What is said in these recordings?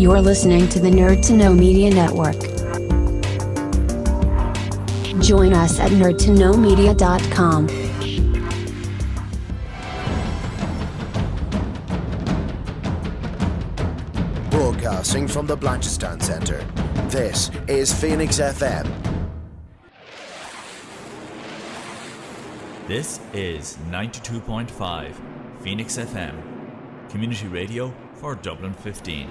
You're listening to the Nerd to Know Media Network. Join us at nerdtoknowmedia.com. Broadcasting from the Blanchardstown Centre, this is Phoenix FM. This is 92.5 Phoenix FM, community radio for Dublin 15.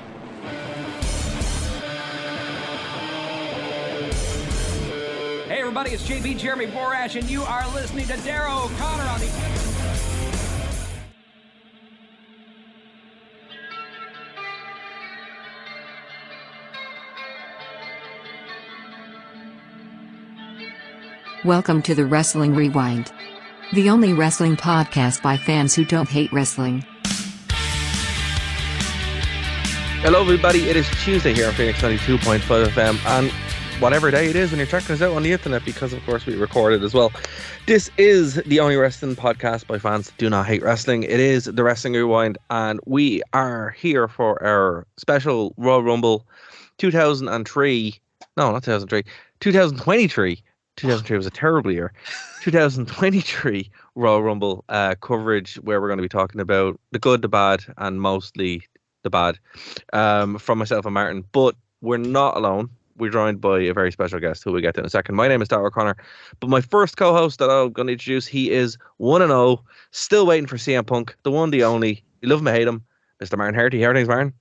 Hey everybody, it's JB Jeremy Borash, and you are listening to Darrow O'Connor on the... Welcome to the Wrestling Rewind, the only wrestling podcast by fans who don't hate wrestling. Hello everybody, it is Tuesday here on Phoenix 92.5 FM, and whatever day it is when you're checking us out on the internet, because of course we record it as well. This is the only wrestling podcast by fans that do not hate wrestling. It is the Wrestling Rewind, and we are here for our special Royal Rumble 2003, no not 2003, 2023. 2003 was a terrible year. 2023 Royal Rumble coverage, where we're going to be talking about the good, the bad, and mostly the bad from myself and Martin. But we're not alone. We're joined by a very special guest who we'll get to in a second. My name is Darrow O'Connor, but my first co-host that I'm going to introduce, he is 1-0, still waiting for CM Punk, the one, the only. You love him, I hate him, Mr. Martin Herty. How are things, Martin?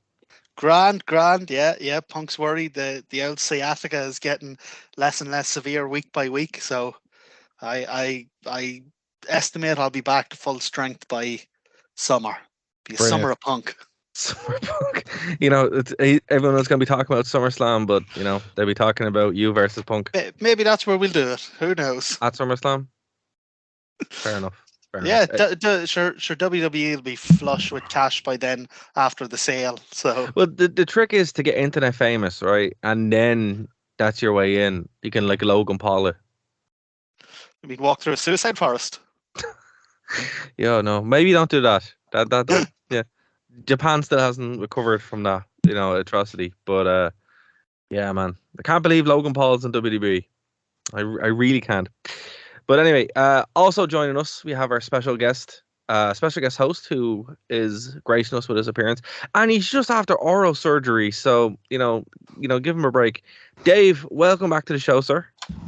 Grand, yeah. Punk's worried the old sciatica is getting less and less severe week by week. So I estimate I'll be back to full strength by summer. Be a summer of Punk. Summer Punk. You know, everyone is going to be talking about SummerSlam, but you know they'll be talking about you versus Punk. Maybe that's where we'll do it. Who knows? At SummerSlam. Fair enough. Yeah, sure. WWE will be flush with cash by then after the sale. So, well, the trick is to get internet famous, right? And then that's your way in. You can like Logan Paul it. I mean, walk through a suicide forest. Yeah, no, maybe don't do that. That yeah. Japan still hasn't recovered from that, atrocity. But yeah, man, I can't believe Logan Paul's in WWE. I really can't. But anyway, also joining us, we have our special guest host who is gracing us with his appearance, and he's just after oral surgery, so give him a break. Dave, welcome back to the show, sir.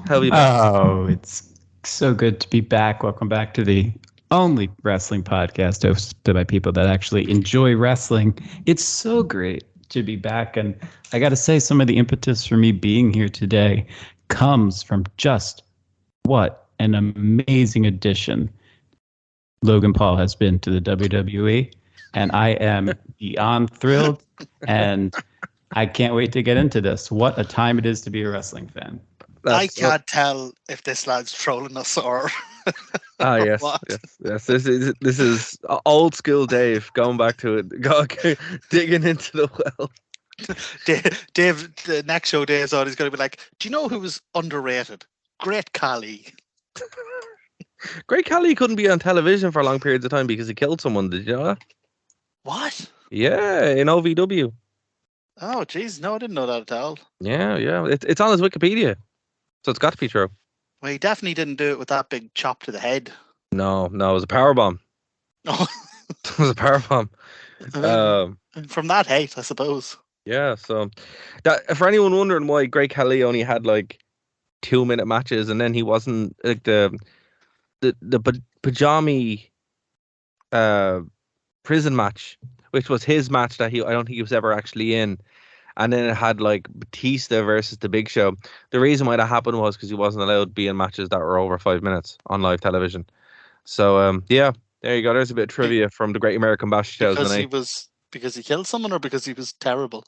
How have you been? Oh, it's so good to be back. Welcome back to the only wrestling podcast hosted by people that actually enjoy wrestling. It's so great to be back, and I got to say, some of the impetus for me being here today comes from just what an amazing addition Logan Paul has been to the WWE, and I am beyond thrilled, and I can't wait to get into this. What a time it is to be a wrestling fan. I can't tell if this lad's trolling us or yes, yes. This is old school Dave going back to it, digging into the well. Dave, the next show Dave's on, he's going to be like, do you know who was underrated? Great Khali. Great Khali couldn't be on television for long periods of time because he killed someone. Did you know that? What? Yeah, in OVW. Oh, geez. No, I didn't know that at all. Yeah. It's on his Wikipedia, so it's got to be true. Well, he definitely didn't do it with that big chop to the head. No, it was a powerbomb. Oh. It was a powerbomb. From that height, I suppose. Yeah, so that for anyone wondering why Great Khali only had like 2-minute matches, and then he wasn't like the Pajami prison match, which was his match that I don't think he was ever actually in, and then it had like Batista versus the Big Show. The reason why that happened was because he wasn't allowed to be in matches that were over 5 minutes on live television. So yeah, there you go. There's a bit of trivia from the Great American Bash 2008. Because he killed someone, or because he was terrible?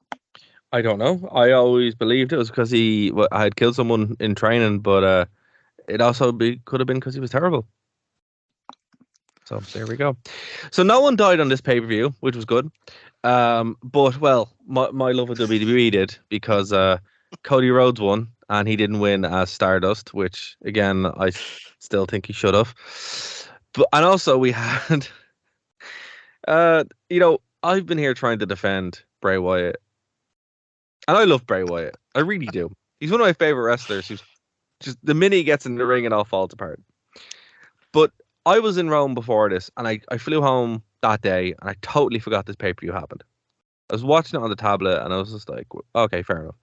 I don't know. I always believed it was because I had killed someone in training, but it also could have been because he was terrible. So there we go. So no one died on this pay-per-view, which was good. But well, my love of WWE did, because Cody Rhodes won, and he didn't win as Stardust, which again I still think he should have. And also we had, I've been here trying to defend Bray Wyatt And I love Bray Wyatt. I really do. He's one of my favorite wrestlers. Who's just the minute he gets in the ring, it all falls apart. But I was in Rome before this, and I flew home that day, and I totally forgot this pay-per-view happened. I was watching it on the tablet, and I was just like, okay, fair enough.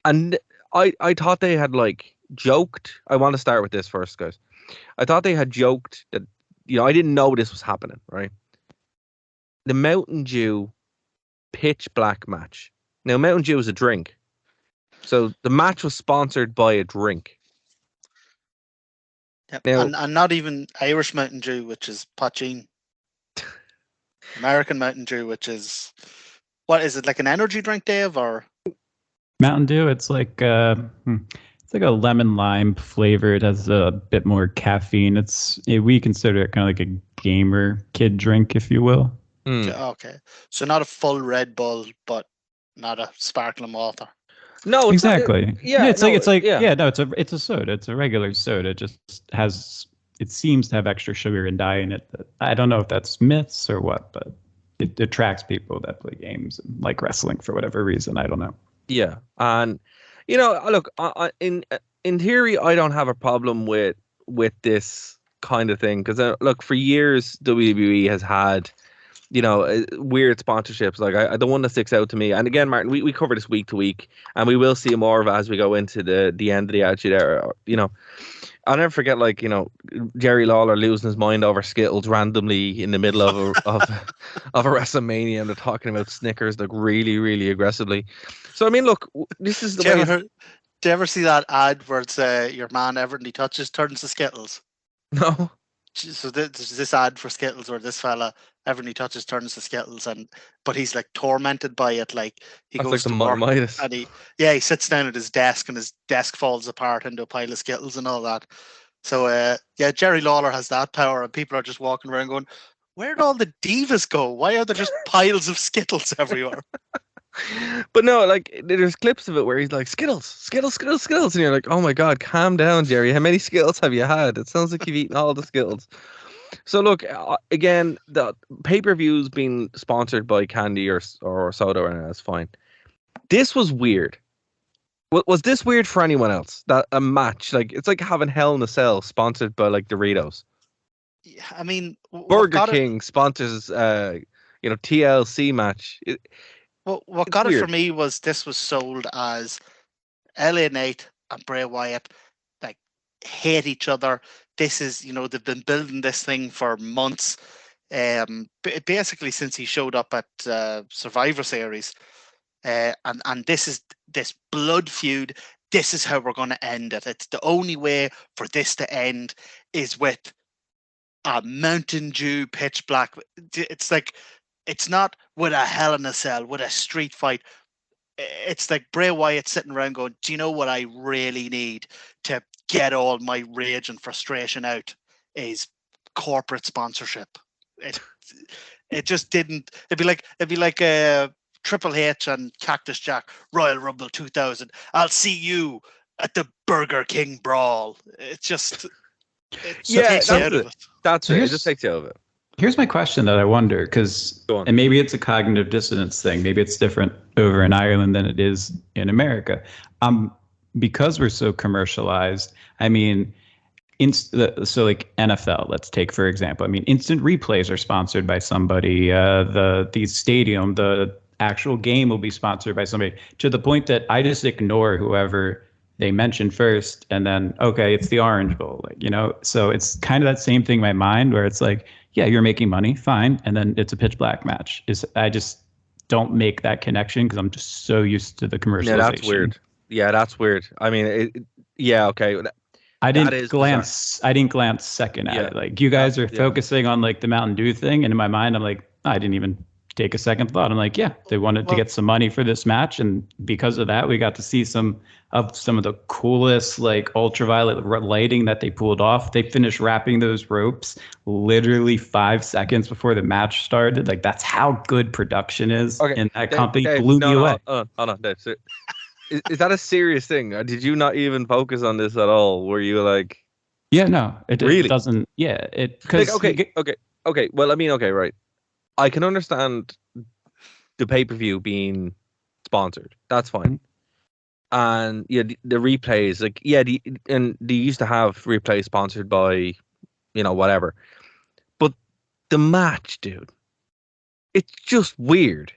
And I thought they had like joked. I want to start with this first, guys. I thought they had joked that, I didn't know this was happening, right? The Mountain Dew pitch black match. Now, Mountain Dew is a drink. So the match was sponsored by a drink. Yep. Now, and not even Irish Mountain Dew, which is Pachin. American Mountain Dew, which is, what is it, like an energy drink, Dave, or? Mountain Dew, it's like a lemon lime flavor. It has a bit more caffeine. We consider it kind of like a gamer kid drink, if you will. Okay, so not a full Red Bull, but not a sparkling water. No, exactly. It's a soda. It's a regular soda. It just it seems to have extra sugar and dye in it. I don't know if that's myths or what, but it attracts people that play games and like wrestling for whatever reason. I don't know. Yeah, and look, in theory, I don't have a problem with this kind of thing because look, for years WWE has had weird sponsorships. Like the one that sticks out to me, and again, Martin, we cover this week to week, and we will see more of it as we go into the end of the Attitude Era. I'll never forget, Jerry Lawler losing his mind over Skittles randomly in the middle of a WrestleMania, and they're talking about Snickers really, really aggressively. So I mean, look, this is the way. Do you ever see that ad where it's your man everything he touches turns to Skittles? No. So there's this ad for Skittles where this fella everything he touches turns to Skittles, but he's like tormented by it. Like he That's goes like to work Midas. and he sits down at his desk and his desk falls apart into a pile of Skittles and all that. So Jerry Lawler has that power, and people are just walking around going, "Where did all the divas go? Why are there just piles of Skittles everywhere?" But no, there's clips of it where he's like, Skittles, Skittles, Skittles, Skittles. And you're like, oh my God, calm down, Jerry. How many Skittles have you had? It sounds like you've eaten all the Skittles. So look, again, the pay-per-view's being sponsored by candy or soda, and that's fine. This was weird. Was this weird for anyone else? That a match, it's like having Hell in a Cell sponsored by TLC Yeah, I mean, Burger King sponsors, TLC match. What got it for me was this was sold as LA Knight and Bray Wyatt hate each other. This is, they've been building this thing for months. Basically since he showed up at Survivor Series. And this is this blood feud. This is how we're going to end it. It's the only way for this to end is with a Mountain Dew pitch black. It's like, it's not with a Hell in a Cell, with a street fight. It's like Bray Wyatt sitting around going, do you know what I really need to get all my rage and frustration out is corporate sponsorship. It just didn't. It'd be like Triple H and Cactus Jack, Royal Rumble 2000. I'll see you at the Burger King brawl. It just takes you out of it. That's it. It just takes you out of it. Here's my question that I wonder, and maybe it's a cognitive dissonance thing. Maybe it's different over in Ireland than it is in America. Because we're so commercialized, I mean, so like NFL, let's take for example. I mean, instant replays are sponsored by somebody. The stadium, the actual game will be sponsored by somebody. To the point that I just ignore whoever they mention first, and then okay, it's the Orange Bowl, So it's kind of that same thing in my mind where it's like, yeah, you're making money, fine, and then it's a pitch black match. I just don't make that connection because I'm just so used to the commercialization. Yeah, that's weird. I mean, okay. I didn't glance second at it. Like you guys are focusing on the Mountain Dew thing, and in my mind, I'm like, I didn't even take a second thought. I'm like, yeah, they wanted to get some money for this match, and because of that, we got to see some of the coolest ultraviolet lighting that they pulled off. They finished wrapping those ropes literally 5 seconds before the match started. That's how good production is, and that company blew me away. Hold on, Dave. So, is that a serious thing? Did you not even focus on this at all? Were you like? Yeah, no, it really doesn't. Yeah, it because okay. Well, I mean, okay, right. I can understand the pay-per-view being sponsored. That's fine. And yeah, the replays, like and they used to have replays sponsored by, whatever. But the match, dude, it's just weird.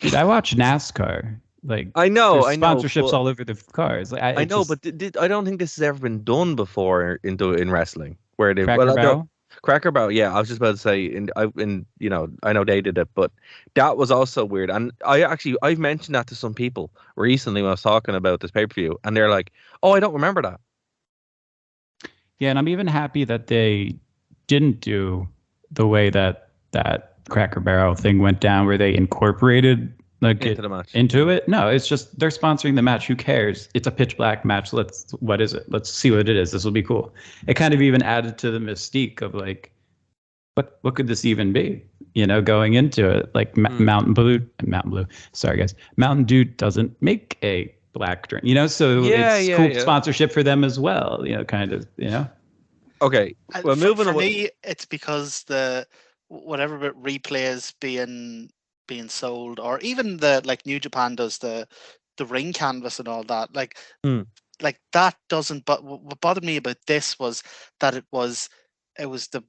Dude, I watch NASCAR. Like, I know, there's sponsorships all over the cars. Like, I know, but I don't think this has ever been done before in wrestling, where they Cracker Barrel. Cracker Barrel, yeah. I was just about to say, I know they did it, but that was also weird. And I've mentioned that to some people recently when I was talking about this pay-per-view, and they're like, "Oh, I don't remember that." Yeah, and I'm even happy that they didn't do the way that Cracker Barrel thing went down, where they incorporated Into the match. into it. No, it's just they're sponsoring the match. Who cares? It's a pitch black match. What is it? Let's see what it is. This will be cool. It kind of even added to the mystique of like, what could this even be? Going into it, like Mountain Blue. Sorry, guys. Mountain Dew doesn't make a black drink. So it's cool sponsorship for them as well. Kind of. Okay. Well, moving for away. me, it's because whatever about replays being sold, or even the like New Japan does the ring canvas and all that. Like that doesn't. But what bothered me about this was that it was the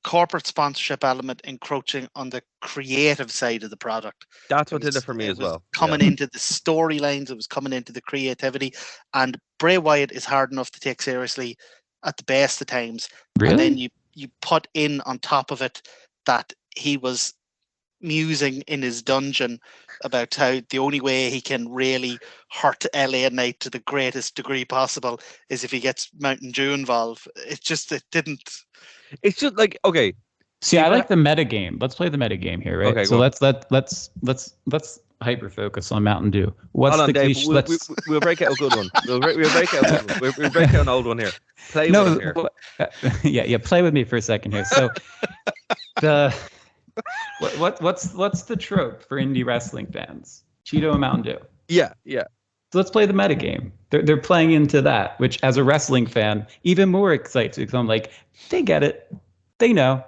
corporate sponsorship element encroaching on the creative side of the product. That's what did it for me as well. Coming into the storylines, it was coming into the creativity, and Bray Wyatt is hard enough to take seriously at the best of times. Really? And then you put in on top of it that he was musing in his dungeon about how the only way he can really hurt LA Knight to the greatest degree possible is if he gets Mountain Dew involved. It just like, okay. See, I like the metagame. Let's play the metagame here, right? Okay, so let's hyper focus on Mountain Dew. What's Hold on, the Dave, cliche? we'll break out a good one. We'll break out a good one. We'll break out an old one here. Play with it here. Yeah. Play with me for a second here. So what's the trope for indie wrestling fans? Cheeto and Mountain Dew. Yeah. So let's play the metagame. They're playing into that, which as a wrestling fan, even more excites me because I'm like, they get it. They know.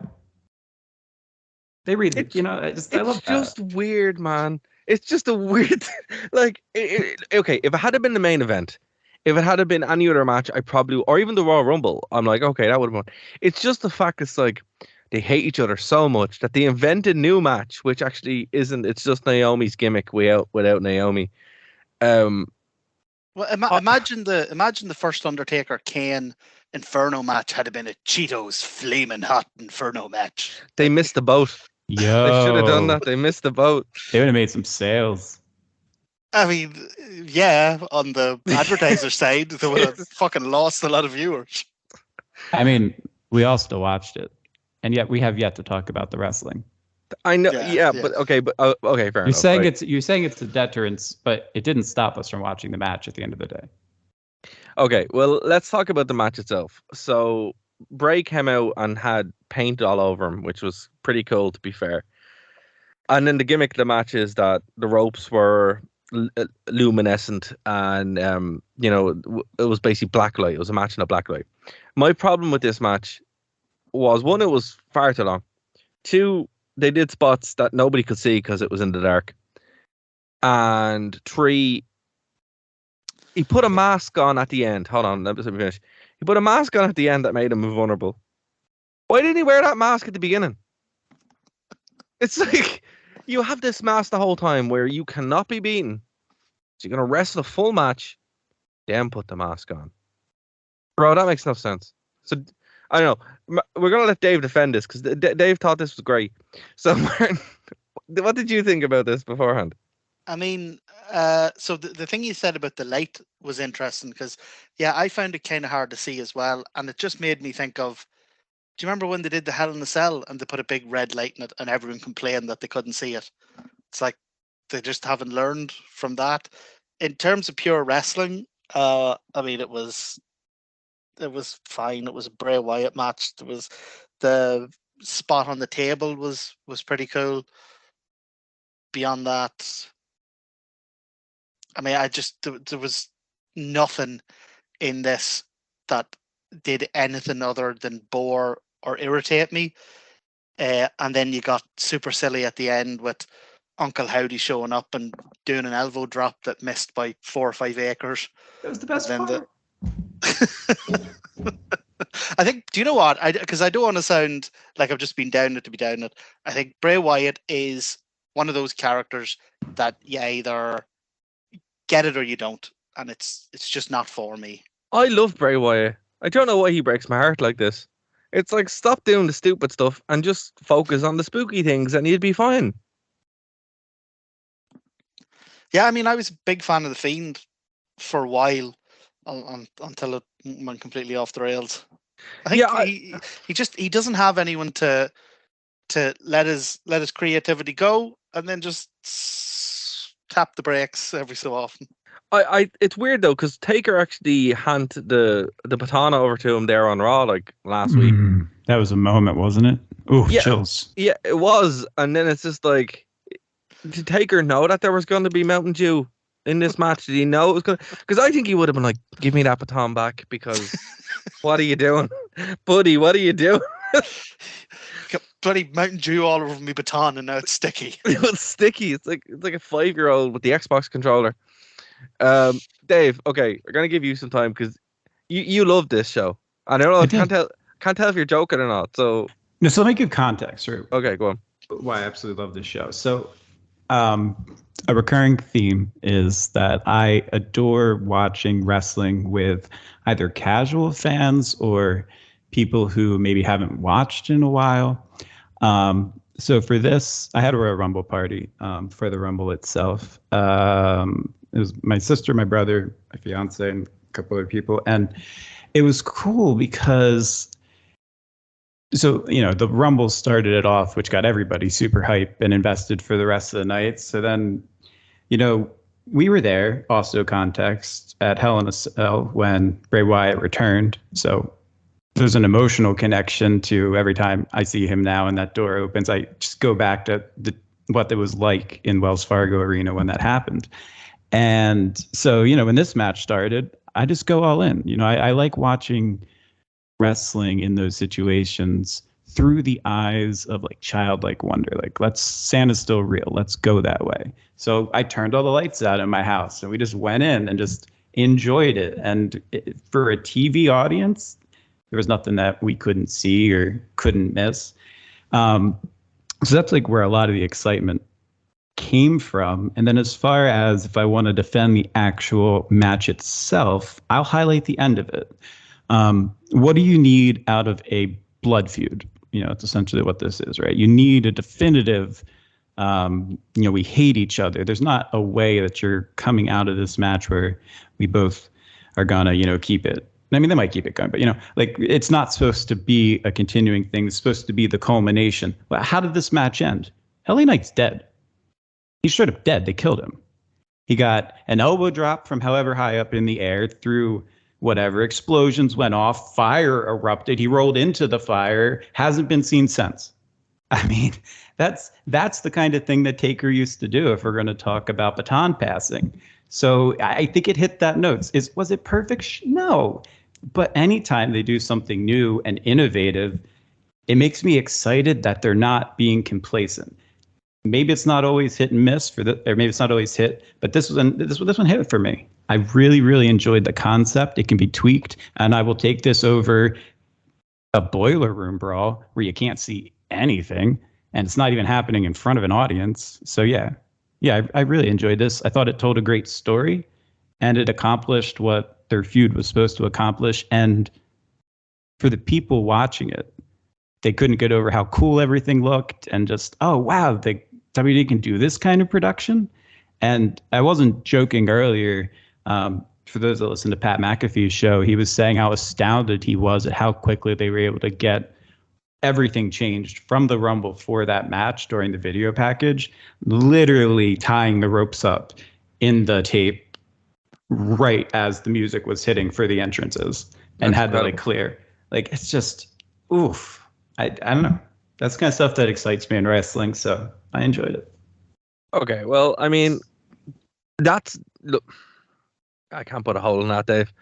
They read it. I love that. It's just weird, man. It's just a weird, like, okay, if it had been the main event, if it had been any other match, I probably, or even the Royal Rumble, I'm like, okay, that would have won. It's just the fact it's like, they hate each other so much that they invented a new match, which actually isn't, it's just Naomi's gimmick without Naomi. Well, imagine the first Undertaker Kane Inferno match had been a Cheetos flaming hot Inferno match. They missed the boat. Yo, they should have done that. They missed the boat. They would have made some sales. I mean, yeah, on the advertiser side, they would have fucking lost a lot of viewers. I mean, we all still watched it, and yet we have yet to talk about the wrestling. I know, but okay, fair enough. You're saying it's a deterrence, but it didn't stop us from watching the match at the end of the day. Okay, well, let's talk about the match itself. So Bray came out and had paint all over him, which was pretty cool, to be fair. And then the gimmick of the match is that the ropes were luminescent, and it was basically black light. It was a match in a black light. My problem with this match was, one, it was far too long. Two, they did spots that nobody could see because it was in the dark. And three, he put a mask on at the end. Hold on, let me finish. He put a mask on at the end that made him vulnerable. Why didn't he wear that mask at the beginning? It's like, you have this mask the whole time where you cannot be beaten. So you're going to wrestle a full match, then put the mask on. Bro, that makes no sense. So, I don't know. We're going to let Dave defend this because Dave thought this was great. So, Martin, what did you think about this beforehand? I mean, so the thing you said about the light was interesting because, yeah, I found it kind of hard to see as well. And it just made me think of, do you remember when they did the Hell in a Cell and they put a big red light in it and everyone complained that they couldn't see it? It's like they just haven't learned from that. In terms of pure wrestling, I mean, it was fine. It was a Bray Wyatt match. There was the spot on the table was pretty cool. Beyond that, I mean, there was nothing in this that did anything other than bore or irritate me. And then you got super silly at the end with Uncle Howdy showing up and doing an elbow drop that missed by 4 or 5 acres. That was the best And then part. I think, do you know what? Because I don't want to sound like I've just been down it to be down it. I think Bray Wyatt is one of those characters that you either get it or you don't, and it's just not for me. I love Bray Wyatt. I don't know why he breaks my heart like this. It's like, stop doing the stupid stuff and just focus on the spooky things and you'd be fine. Yeah, I mean, I was a big fan of The Fiend for a while until it went completely off the rails. I think he doesn't have anyone to let his creativity go and then just tap the brakes every so often. It's weird though, because Taker actually handed the baton over to him there on Raw like last week. That was a moment, wasn't it? Ooh, yeah, chills. Yeah, it was. And then it's just like, did Taker know that there was going to be Mountain Dew in this match? Did he know it was going to? Because I think he would have been like, give me that baton back, because what are you doing? Buddy, what are you doing? Got bloody Mountain Dew all over me baton and now it's sticky. It's sticky. It's like a 5-year-old with the Xbox controller. Dave, okay, we're gonna give you some time because you love this show. I don't know. I can't tell if you're joking or not. So let me give context. Right? Okay, go on. Why I absolutely love this show. So, a recurring theme is that I adore watching wrestling with either casual fans or people who maybe haven't watched in a while. So for this, I had a Royal Rumble party for the Rumble itself. It was my sister, my brother, my fiance, and a couple other people. And it was cool because, so, the Rumble started it off, which got everybody super hype and invested for the rest of the night. So then, we were there, also context, at Hell in a Cell when Bray Wyatt returned. So there's an emotional connection to every time I see him now and that door opens. I just go back to what it was like in Wells Fargo Arena when that happened. And so, when this match started, I just go all in. I like watching wrestling in those situations through the eyes of like childlike wonder. Like, Santa's still real. Let's go that way. So I turned all the lights out in my house and we just went in and just enjoyed it. And for a TV audience, there was nothing that we couldn't see or couldn't miss. So that's like where a lot of the excitement came from. And then as far as if I want to defend the actual match itself, I'll highlight the end of it. What do you need out of a blood feud? It's essentially what this is, right? You need a definitive, we hate each other. There's not a way that you're coming out of this match where we both are gonna, keep it. I mean, they might keep it going, but it's not supposed to be a continuing thing. It's supposed to be the culmination. But how did this match end? LA Knight's dead. He's straight up dead. They killed him. He got an elbow drop from however high up in the air through whatever. Explosions went off. Fire erupted. He rolled into the fire. Hasn't been seen since. I mean, that's the kind of thing that Taker used to do if we're going to talk about baton passing. So I think it hit that note. Was it perfect? No. But anytime they do something new and innovative, it makes me excited that they're not being complacent. Maybe it's not always hit and miss or maybe it's not always hit, but this one hit it for me. I really, really enjoyed the concept. It can be tweaked, and I will take this over a boiler room brawl where you can't see anything, and it's not even happening in front of an audience. So yeah, I really enjoyed this. I thought it told a great story, and it accomplished what their feud was supposed to accomplish. And for the people watching it, they couldn't get over how cool everything looked, and just, oh wow, WWE can do this kind of production. And I wasn't joking earlier. For those that listen to Pat McAfee's show, he was saying how astounded he was at how quickly they were able to get everything changed from the Rumble for that match during the video package, literally tying the ropes up in the tape right as the music was hitting for the entrances and had to like clear. Like, it's just, oof. I don't know. That's the kind of stuff that excites me in wrestling, so I enjoyed it. Okay, well, I mean, look, I can't put a hole in that, Dave.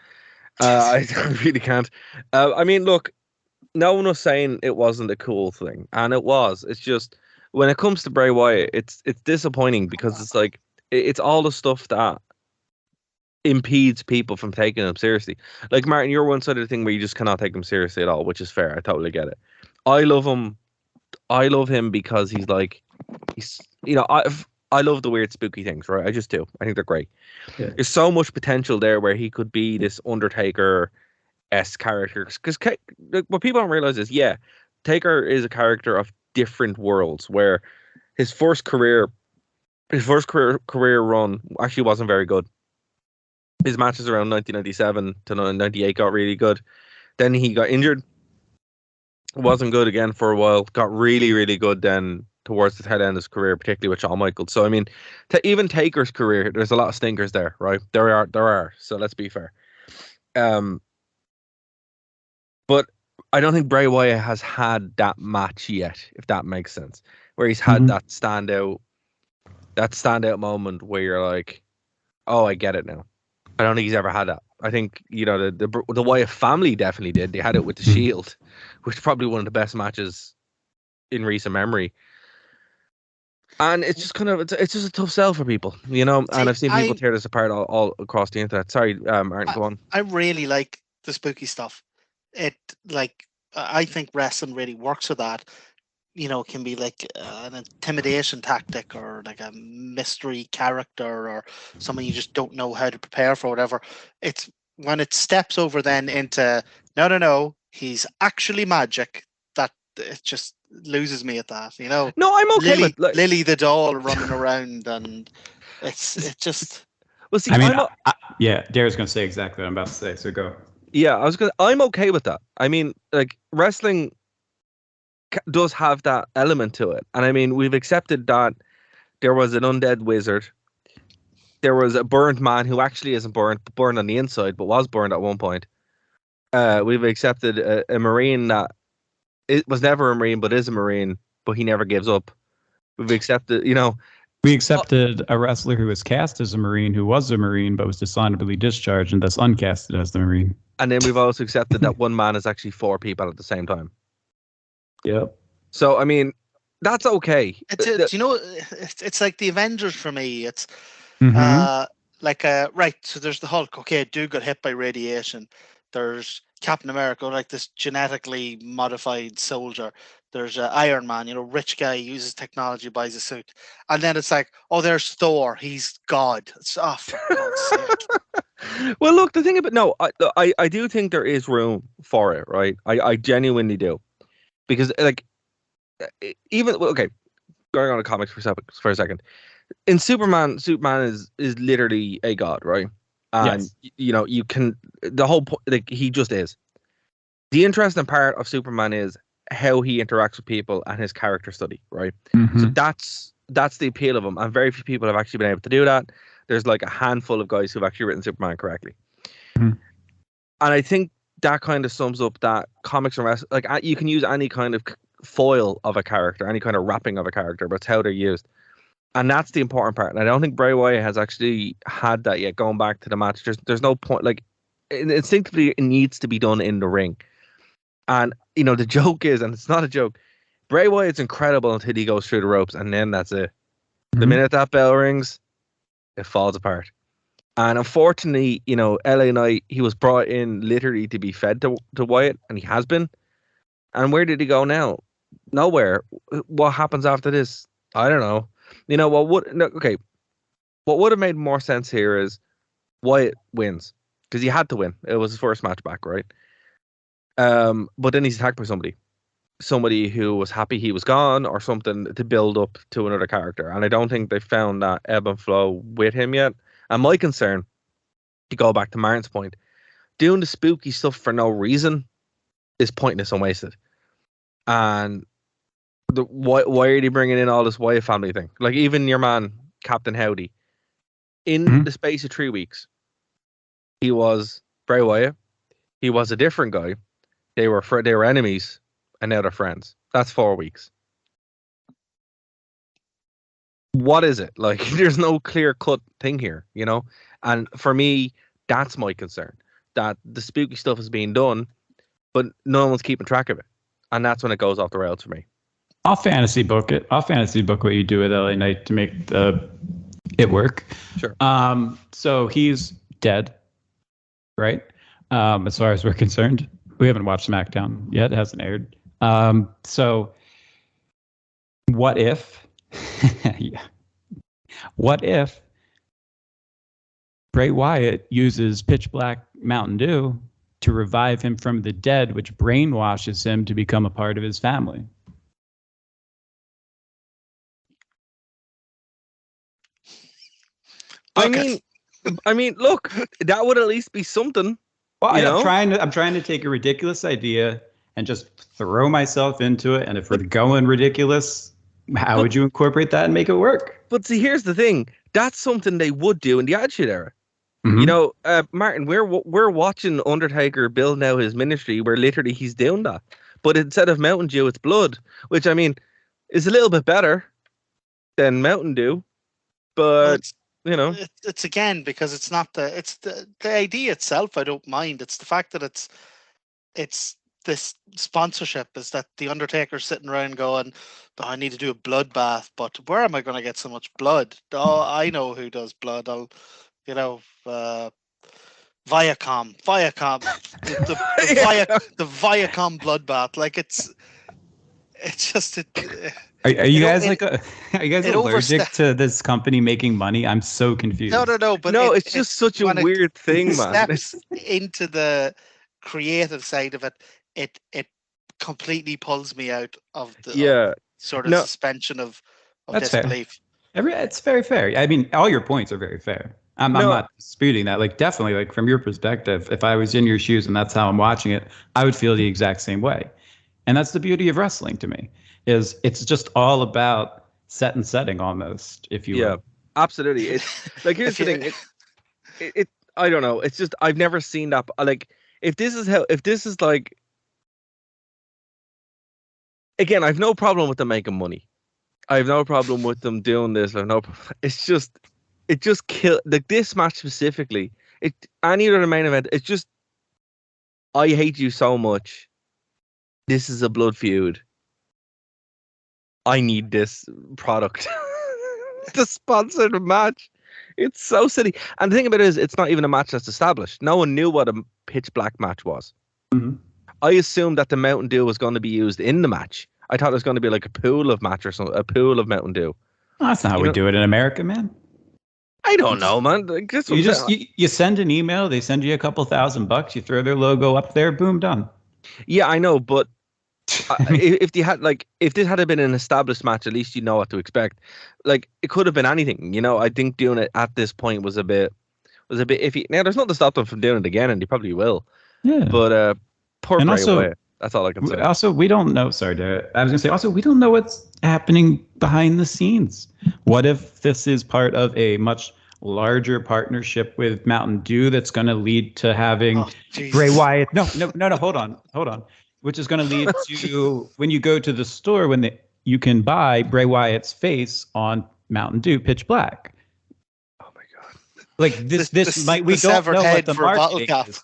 I really can't. I mean, look, no one was saying it wasn't a cool thing, and it was. It's just, when it comes to Bray Wyatt, it's disappointing because it's like it's all the stuff that impedes people from taking him seriously. Like Martin, you're one side of the thing where you just cannot take him seriously at all, which is fair. I totally get it. I love him. I love him because he's I love the weird spooky things, right? I just do. I think they're great. Yeah. There's so much potential there where he could be this Undertaker-esque character. Because what people don't realize is, yeah, Taker is a character of different worlds where his first career run actually wasn't very good. His matches around 1997 to 98 got really good. Then he got injured. Wasn't good again for a while. Got really, really good then towards the tail end of his career, particularly with Shawn Michaels. So, I mean, even Taker's career, there's a lot of stinkers there, right? There are. So let's be fair. But I don't think Bray Wyatt has had that match yet, if that makes sense, where he's had that standout moment where you're like, oh, I get it now. I don't think he's ever had that. I think, the Wyatt family definitely did. They had it with the Shield, which is probably one of the best matches in recent memory. And it's just it's just a tough sell for people, and I've seen people tear this apart all across the internet. Sorry, Martin, go on. I really like the spooky stuff. I think wrestling really works with that. It can be like an intimidation tactic or like a mystery character or someone you just don't know how to prepare for, whatever. It's when it steps over then into, no, he's actually magic, that it just loses me at that, No, I'm okay with Lily the doll running around, and it's just. Well, see, Dara's going to say exactly what I'm about to say, so go. Yeah, I'm okay with that. I mean, like, wrestling does have that element to it. And I mean, we've accepted that there was an undead wizard. There was a burned man who actually isn't burned on the inside, but was burned at one point. We've accepted a Marine that it was never a Marine, but is a Marine, but he never gives up. We've accepted, We accepted a wrestler who was cast as a Marine, who was a Marine, but was dishonorably discharged and thus uncasted as the Marine. And then we've also accepted that one man is actually 4 people at the same time. Yep. So, I mean, that's okay. It's like the Avengers for me. It's right. So there's the Hulk. Okay, dude got hit by radiation. There's Captain America, like this genetically modified soldier. There's Iron Man, rich guy, uses technology, buys a suit. And then it's like, oh, there's Thor. He's God. It's for God's sake. Well, look, the thing about I do think there is room for it, right? I genuinely do. Because, like, going on to comics for a second. In Superman is literally a god, right? And, yes. You can, the whole point, like, he just is. The interesting part of Superman is how he interacts with people and his character study, right? So that's the appeal of him. And very few people have actually been able to do that. There's like a handful of guys who've actually written Superman correctly. And I think that kind of sums up that comics and wrestling, like, you can use any kind of foil of a character, any kind of wrapping of a character, but it's how they're used. And that's the important part. And I don't think Bray Wyatt has actually had that yet. Going back to the match, there's no point. Like, instinctively, it needs to be done in the ring. And, the joke is, and it's not a joke, Bray Wyatt's incredible until he goes through the ropes, and then that's it. The minute that bell rings, it falls apart. And unfortunately, LA Knight, he was brought in literally to be fed to Wyatt, and he has been. And where did he go now? Nowhere. What happens after this? I don't know. What would have made more sense here is Wyatt wins, because he had to win. It was his first match back, right? But then he's attacked by somebody who was happy he was gone, or something, to build up to another character. And I don't think they found that ebb and flow with him yet. And my concern, to go back to Martin's point, doing the spooky stuff for no reason is pointless and wasted. And why are they bringing in all this Wyatt family thing? Like, even your man, Captain Howdy, in the space of 3 weeks, he was Bray Wyatt. He was a different guy. They were enemies, and now they're friends. That's 4 weeks. What is it? Like, there's no clear-cut thing here, And for me, that's my concern. That the spooky stuff is being done, but no one's keeping track of it. And that's when it goes off the rails for me. I'll fantasy book it. I'll fantasy book what you do with LA Knight to make it work. Sure. So he's dead, right? As far as we're concerned, we haven't watched SmackDown yet; it hasn't aired. So what if? Yeah. What if Bray Wyatt uses pitch black Mountain Dew to revive him from the dead, which brainwashes him to become a part of his family? I mean, look, that would at least be something. Well, I'm trying to take a ridiculous idea and just throw myself into it. And if we're going ridiculous, how would you incorporate that and make it work? But see, here's the thing. That's something they would do in the Attitude Era. Mm-hmm. Martin, we're watching Undertaker build now his ministry where literally he's doing that. But instead of Mountain Dew, it's blood, which I mean is a little bit better than Mountain Dew. But it's again because it's not the idea itself. I don't mind. It's the fact that it's this sponsorship is that the Undertaker's sitting around going, oh, I need to do a bloodbath, but where am I going to get so much blood? Oh, I know who does blood. I'll, Viacom, the Viacom bloodbath. Like it's just it. Are you guys allergic to this company making money? I'm so confused. No, but it's just such a weird thing, man. Steps into the creative side of it, it completely pulls me out of the sort of suspension of disbelief. It's very fair. I mean, all your points are very fair. I'm not disputing that. Like, definitely, like from your perspective, if I was in your shoes and that's how I'm watching it, I would feel the exact same way. And that's the beauty of wrestling to me. Is it's just all about set and setting almost, if you will. Yeah, absolutely. It's like here's the thing. It I don't know. It's just I've never seen that. Like if this is like again, I've no problem with them making money. I have no problem with them doing this. It's just it just kill like this match specifically. Any other main event. It's just I hate you so much. This is a blood feud. I need this product to sponsor the match. It's so silly. And the thing about it is, it's not even a match that's established. No one knew what a pitch black match was. Mm-hmm. I assumed that the Mountain Dew was going to be used in the match. I thought it was going to be like a pool of match or something, a pool of Mountain Dew. Oh, that's not how we do it in America, man. I don't know, man. Like, you send an email, they send you a couple $1,000, you throw their logo up there, boom, done. Yeah, I know, but if this had been an established match, at least you know what to expect. Like it could have been anything, I think doing it at this point was a bit iffy. Now there's nothing to stop them from doing it again, and they probably will. Yeah. But poor and Bray also, Wyatt. That's all I can say. Also, we don't know. Sorry, Derek. I was gonna say. Also, we don't know what's happening behind the scenes. What if this is part of a much larger partnership with Mountain Dew that's going to lead to having Bray Wyatt? No. Hold on. Which is going to lead to when you go to the store you can buy Bray Wyatt's face on Mountain Dew Pitch Black. Oh my god! Like this might we don't know what the marketing is.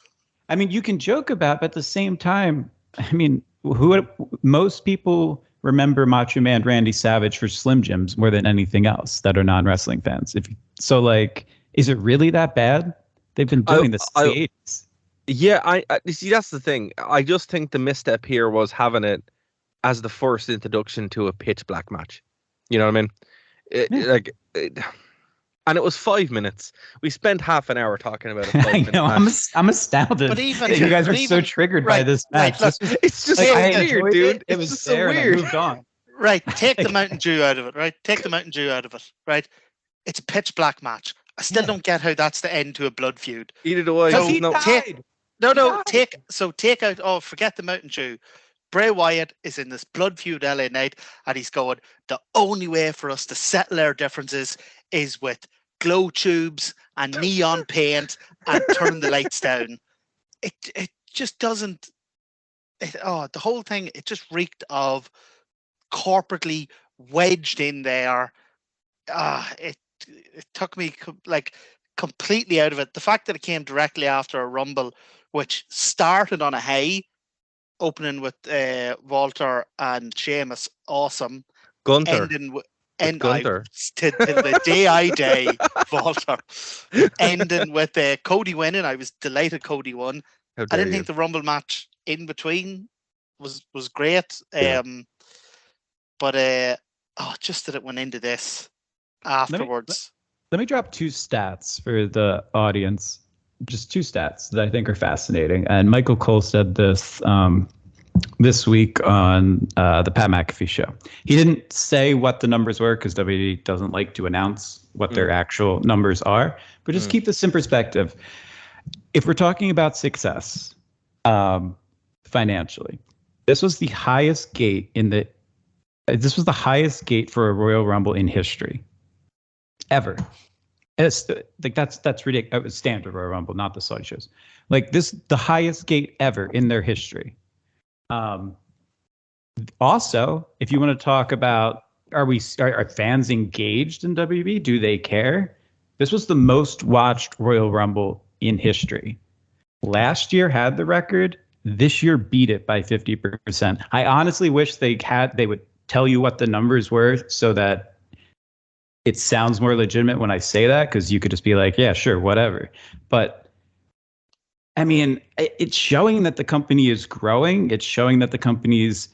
I mean, you can joke about, but at the same time, I mean, most people remember Macho Man Randy Savage for Slim Jims more than anything else that are non-wrestling fans. Like, is it really that bad? They've been doing this since the 80s. Yeah, I see. That's the thing. I just think the misstep here was having it as the first introduction to a pitch black match. You know what I mean? And it was 5 minutes. We spent half an hour talking about it. I know. I'm astounded. But even you guys are so triggered by this match. Look, it's just so weird, dude. It was so weird. I moved on. Right, take the Mountain Dew out of it. Right, take the Mountain Dew out of it. Right, it's a pitch black match. I still don't get how that's the end to a blood feud. Either way, take out. Oh, forget the Mountain Dew. Bray Wyatt is in this blood feud LA Knight, and he's going, the only way for us to settle our differences is with glow tubes and neon paint and turn the lights down. It just doesn't. The whole thing, it just reeked of corporately wedged in there. It took me completely out of it. The fact that it came directly after a Rumble, which started on a high, opening with Walter and Sheamus, awesome. Gunther. Ending with Gunther. till the day I die, Walter. Ending with Cody winning. I was delighted Cody won. How I dare didn't you. think the Rumble match in between was great. Yeah. But just that it went into this afterwards. Let me drop 2 stats for the audience. Just 2 stats that I think are fascinating. And Michael Cole said this this week on the Pat McAfee show. He didn't say what the numbers were because WWE doesn't like to announce what their actual numbers are. But just keep this in perspective. If we're talking about success financially, this was the highest gate this was the highest gate for a Royal Rumble in history ever. And it's like that's ridiculous. It was standard Royal Rumble, not the Saudi shows. Like the highest gate ever in their history. Also, if you want to talk about are fans engaged in WWE? Do they care? This was the most watched Royal Rumble in history. Last year had the record. This year beat it by 50%. I honestly wish they would tell you what the numbers were so that it sounds more legitimate when I say that, because you could just be like, yeah, sure, whatever. But I mean, it's showing that the company is growing. It's showing that the company is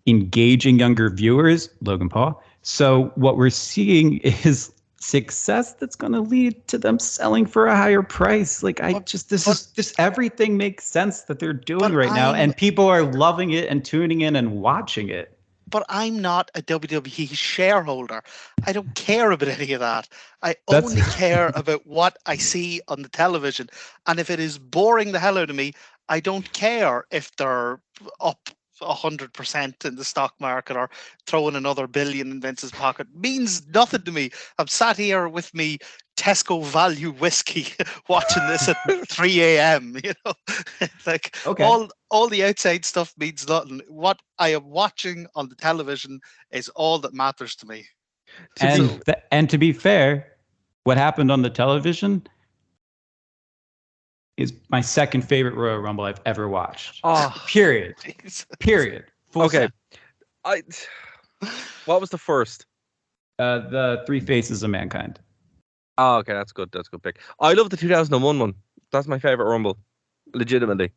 engaging younger viewers, Logan Paul. So what we're seeing is success that's going to lead to them selling for a higher price. Like everything makes sense that they're doing right now, and people are loving it and tuning in and watching it. But I'm not a WWE shareholder. I don't care about any of that. I only care about what I see on the television. And if it is boring the hell out of me, I don't care if they're up 100% in the stock market or throwing another billion in Vince's pocket. Means nothing to me. I'm sat here with me Tesco value whiskey watching this at 3 a.m. You know, like all the outside stuff means nothing. What I am watching on the television is all that matters to me. And to be fair, what happened on the television is my second favorite Royal Rumble I've ever watched. Oh, period. Period. Full okay. stop. What was the first? The Three Faces of Mankind. Oh, okay, that's good. That's a good pick. I love the 2001 one. That's my favorite Rumble. Legitimately.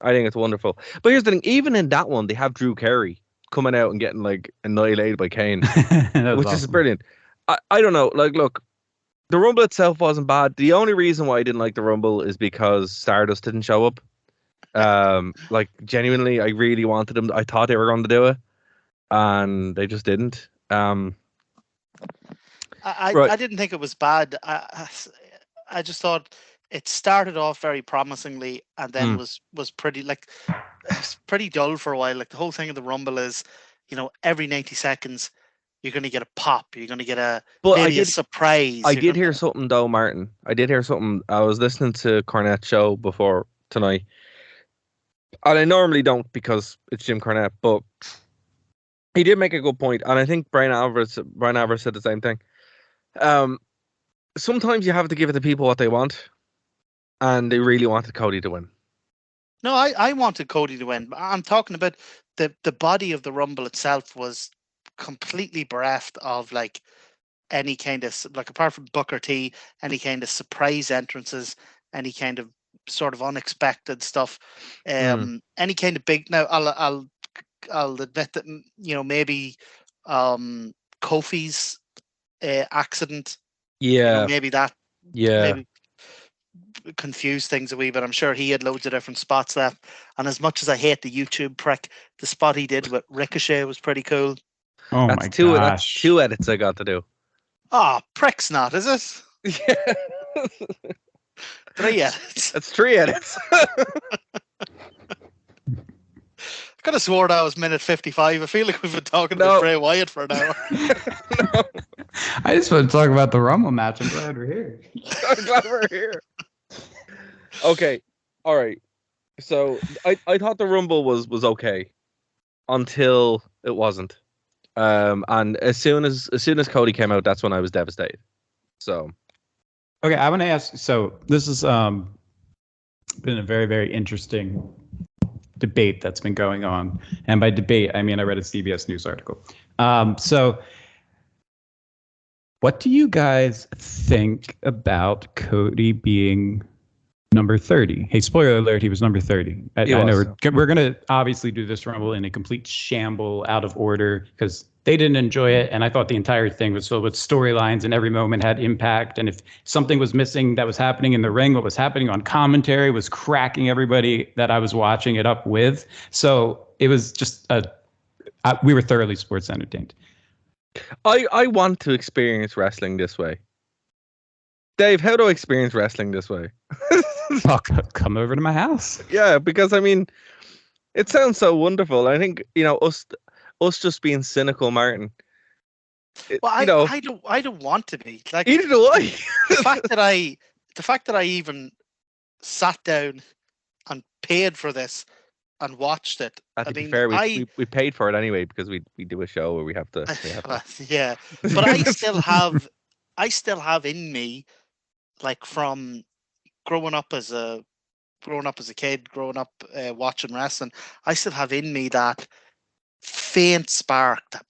I think it's wonderful. But here's the thing, even in that one, they have Drew Carey coming out and getting like annihilated by Kane, which is brilliant. I don't know. Like, look, the Rumble itself wasn't bad. The only reason why I didn't like the Rumble is because Stardust didn't show up. Like, genuinely, I really wanted them. I thought they were going to do it, and they just didn't. I didn't think it was bad. I just thought it started off very promisingly and then was pretty it's pretty dull for a while. Like, the whole thing of the Rumble is, you know, every 90 seconds you're going to get a pop. You're going to get a surprise. I did hear something though, Martin. I did hear something. I was listening to Cornette's show before tonight, and I normally don't because it's Jim Cornette, but he did make a good point, and I think Brian Alvarez said the same thing. Sometimes you have to give it to people what they want, and they really wanted Cody to win. No, I wanted Cody to win. I'm talking about the body of the Rumble itself was completely bereft of like any kind of, like, apart from Booker T, any kind of surprise entrances, any kind of sort of unexpected stuff, any kind of big. Now I'll admit that, you know, maybe Kofi's accident, maybe that maybe confused things a wee bit. I'm sure he had loads of different spots left, and as much as I hate the YouTube prick, the spot he did with Ricochet was pretty cool. Oh that's my gosh, that's gosh. 2 edits I got to do. Oh, prick's not, is it? Yeah. 3 edits. That's 3 edits. Could have swore that was minute 55. I feel like we've been talking about Bray Wyatt for an hour. No. I just want to talk about the Rumble match. I'm glad we're here. I'm glad we're here. Okay. All right. So I thought the Rumble was okay until it wasn't. And as soon as Cody came out, that's when I was devastated. So okay, I want to ask, so this has been a very, very interesting debate that's been going on. And by debate, I mean I read a CBS News article. So what do you guys think about Cody being number 30? Hey, spoiler alert, he was number 30. I know we're going to obviously do this Rumble in a complete shamble, out of order, because they didn't enjoy it. And I thought the entire thing was filled with storylines and every moment had impact. And if something was missing that was happening in the ring, what was happening on commentary was cracking everybody that I was watching it up with. So it was just we were thoroughly sports entertained. I want to experience wrestling this way. Dave, how do I experience wrestling this way? Oh, come over to my house. Yeah, because I mean, it sounds so wonderful. I think, us just being cynical, Martin. Well, I don't want to be. Like, either do I. the fact that I even sat down and paid for this and watched it. To be fair, we paid for it anyway because we do a show where we have to. Yeah, but I still have in me, like, from growing up as a kid, growing up watching wrestling, I still have in me that faint spark that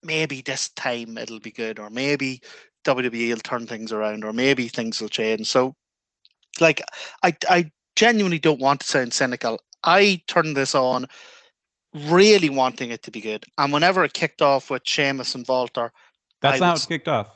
maybe this time it'll be good, or maybe WWE will turn things around, or maybe things will change. So, like, I genuinely don't want to sound cynical. I turned this on really wanting it to be good, and whenever it kicked off with Sheamus and Walter, that's not how it kicked off.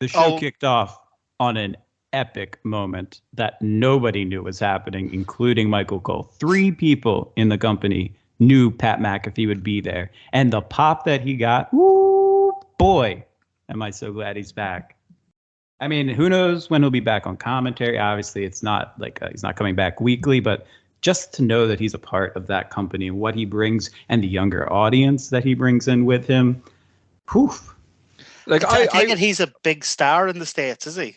The show kicked off on an epic moment that nobody knew was happening, including Michael Cole. 3 people in the company knew Pat McAfee would be there. And the pop that he got, woo, boy, am I so glad he's back. I mean, who knows when he'll be back on commentary? Obviously, it's not like he's not coming back weekly, but just to know that he's a part of that company and what he brings and the younger audience that he brings in with him, whew. Like, I think that he's a big star in the States, is he?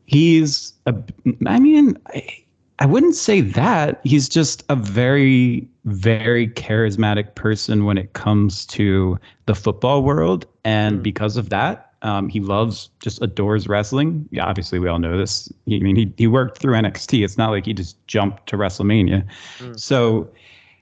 He's I wouldn't say that. He's just a very, very charismatic person when it comes to the football world. And because of that, he adores wrestling. Yeah, obviously we all know this. He worked through NXT. It's not like he just jumped to WrestleMania. So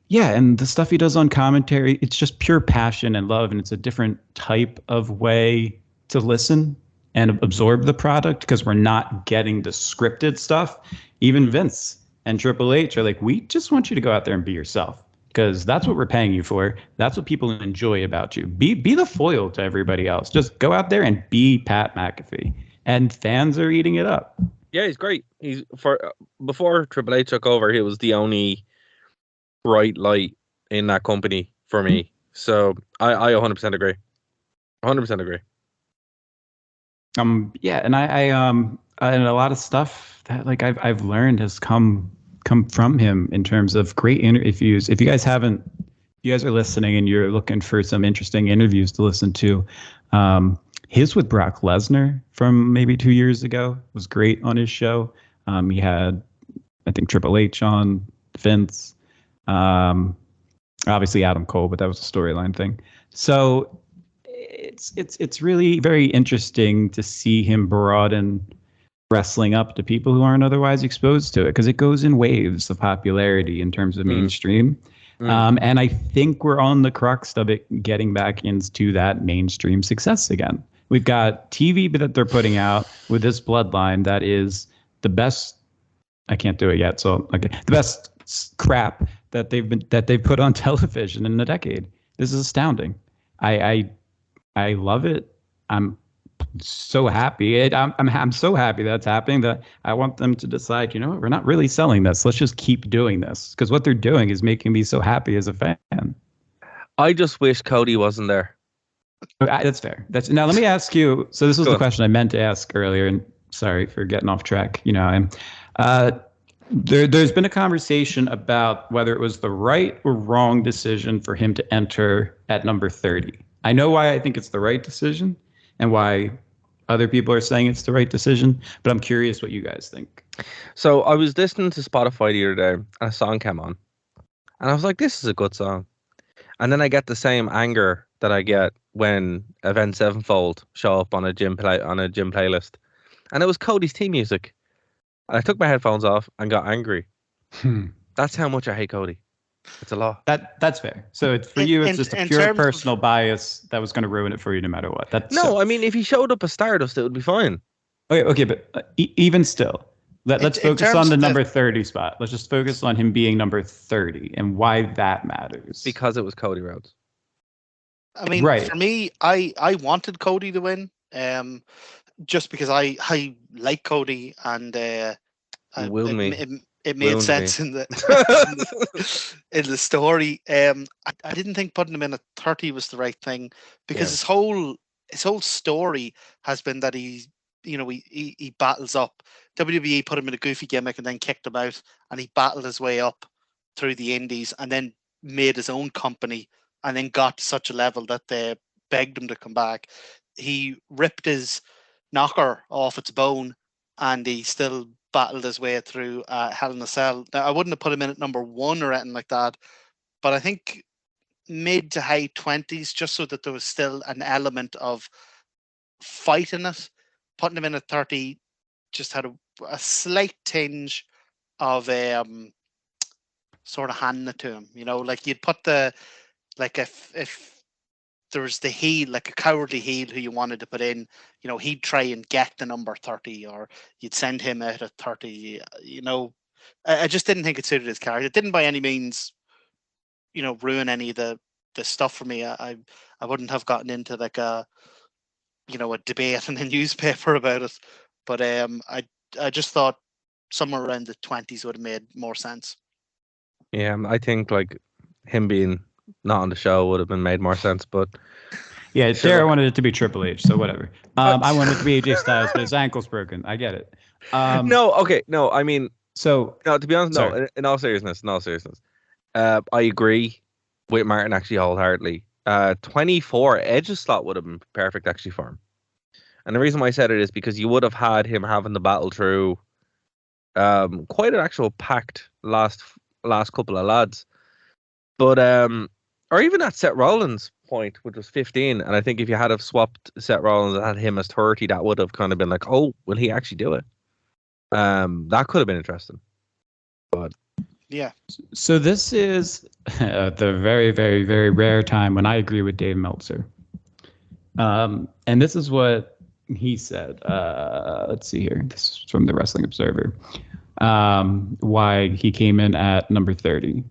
yeah, and the stuff he does on commentary, it's just pure passion and love, and it's a different type of way to listen and absorb the product because we're not getting the scripted stuff. Even Vince and Triple H are like, we just want you to go out there and be yourself because that's what we're paying you for. That's what people enjoy about you. Be the foil to everybody else. Just go out there and be Pat McAfee, and fans are eating it up. Yeah, he's great. Before Triple H took over, he was the only bright light in that company for me. So I 100% agree. 100% agree. Yeah, and I and a lot of stuff that like I've learned has come from him in terms of great interviews. If you guys are listening and you're looking for some interesting interviews to listen to, his with Brock Lesnar from maybe 2 years ago was great on his show. He had, I think, Triple H on, Vince, obviously Adam Cole, but that was a storyline thing. So it's really very interesting to see him broaden wrestling up to people who aren't otherwise exposed to it, because it goes in waves of popularity in terms of mainstream. And I think we're on the crux of it getting back into that mainstream success again. We've got TV that they're putting out with this bloodline that is the best. I can't do it yet, so okay. The best crap that they've put on television in a decade. This is astounding. I love it. I'm so happy. I'm so happy that's happening that I want them to decide, you know what, we're not really selling this. Let's just keep doing this, because what they're doing is making me so happy as a fan. I just wish Cody wasn't there. That's fair. Now let me ask you. So this was the question I meant to ask earlier, and sorry for getting off track. There's been a conversation about whether it was the right or wrong decision for him to enter at number 30. I know why I think it's the right decision and why other people are saying it's the right decision, but I'm curious what you guys think. So I was listening to Spotify the other day and a song came on and I was like, this is a good song. And then I get the same anger that I get when Avenged Sevenfold show up on a gym playlist. And it was Cody's theme music. And I took my headphones off and got angry. That's how much I hate Cody. It's a lot. That's fair. So it's for you. It's just a pure personal bias that was going to ruin it for you no matter what. I mean, if he showed up as Stardust, it would be fine. Okay, but even still, let's focus on the number 30 spot. Let's just focus on him being number 30 and why that matters. Because it was Cody Rhodes. I mean, for me, I wanted Cody to win, just because I like Cody, and it made sense in the in the story. I didn't think putting him in at 30 was the right thing, because his whole story has been that he battles up. WWE put him in a goofy gimmick and then kicked him out, and he battled his way up through the indies and then made his own company, and then got to such a level that they begged him to come back. He ripped his knocker off its bone, and he still battled his way through Hell in a Cell. Now, I wouldn't have put him in at number 1 or anything like that, but I think mid to high 20s, just so that there was still an element of fight in it. Putting him in at 30 just had a slight tinge of sort of handing it to him. Like you'd put if there was the heel, like a cowardly heel who you wanted to put in, he'd try and get the number 30, or you'd send him out at 30. I just didn't think it suited his character. It didn't by any means, ruin any of the stuff for me. I wouldn't have gotten into like a debate in the newspaper about it. But I just thought somewhere around the 20s would have made more sense. Yeah, I think like him being not on the show would have been made more sense, but yeah, Sarah wanted it to be Triple H, so whatever. I wanted it to be AJ Styles, but his ankle's broken. I get it. I mean, to be honest, no. In all seriousness, I agree with Martin actually wholeheartedly. 24 Edge's slot would have been perfect actually for him, and the reason why I said it is because you would have had him having the battle through quite an actual packed last couple of lads. But or even at Seth Rollins' point, which was 15, and I think if you had have swapped Seth Rollins and had him as 30, that would have kind of been like, oh, will he actually do it? That could have been interesting. But yeah. So this is the very, very, very rare time when I agree with Dave Meltzer. And this is what he said. Let's see here. This is from the Wrestling Observer. Why he came in at number 30.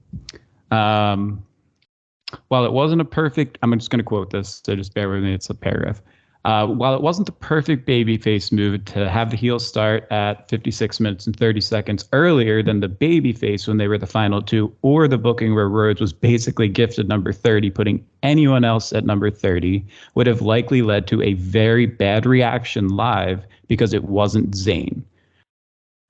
While it wasn't a perfect, I'm just going to quote this, so just bear with me, it's a paragraph. While it wasn't the perfect babyface move to have the heel start at 56 minutes and 30 seconds earlier than the babyface when they were the final two, or the booking where Rhodes was basically gifted number 30, putting anyone else at number 30 would have likely led to a very bad reaction live because it wasn't Zayn.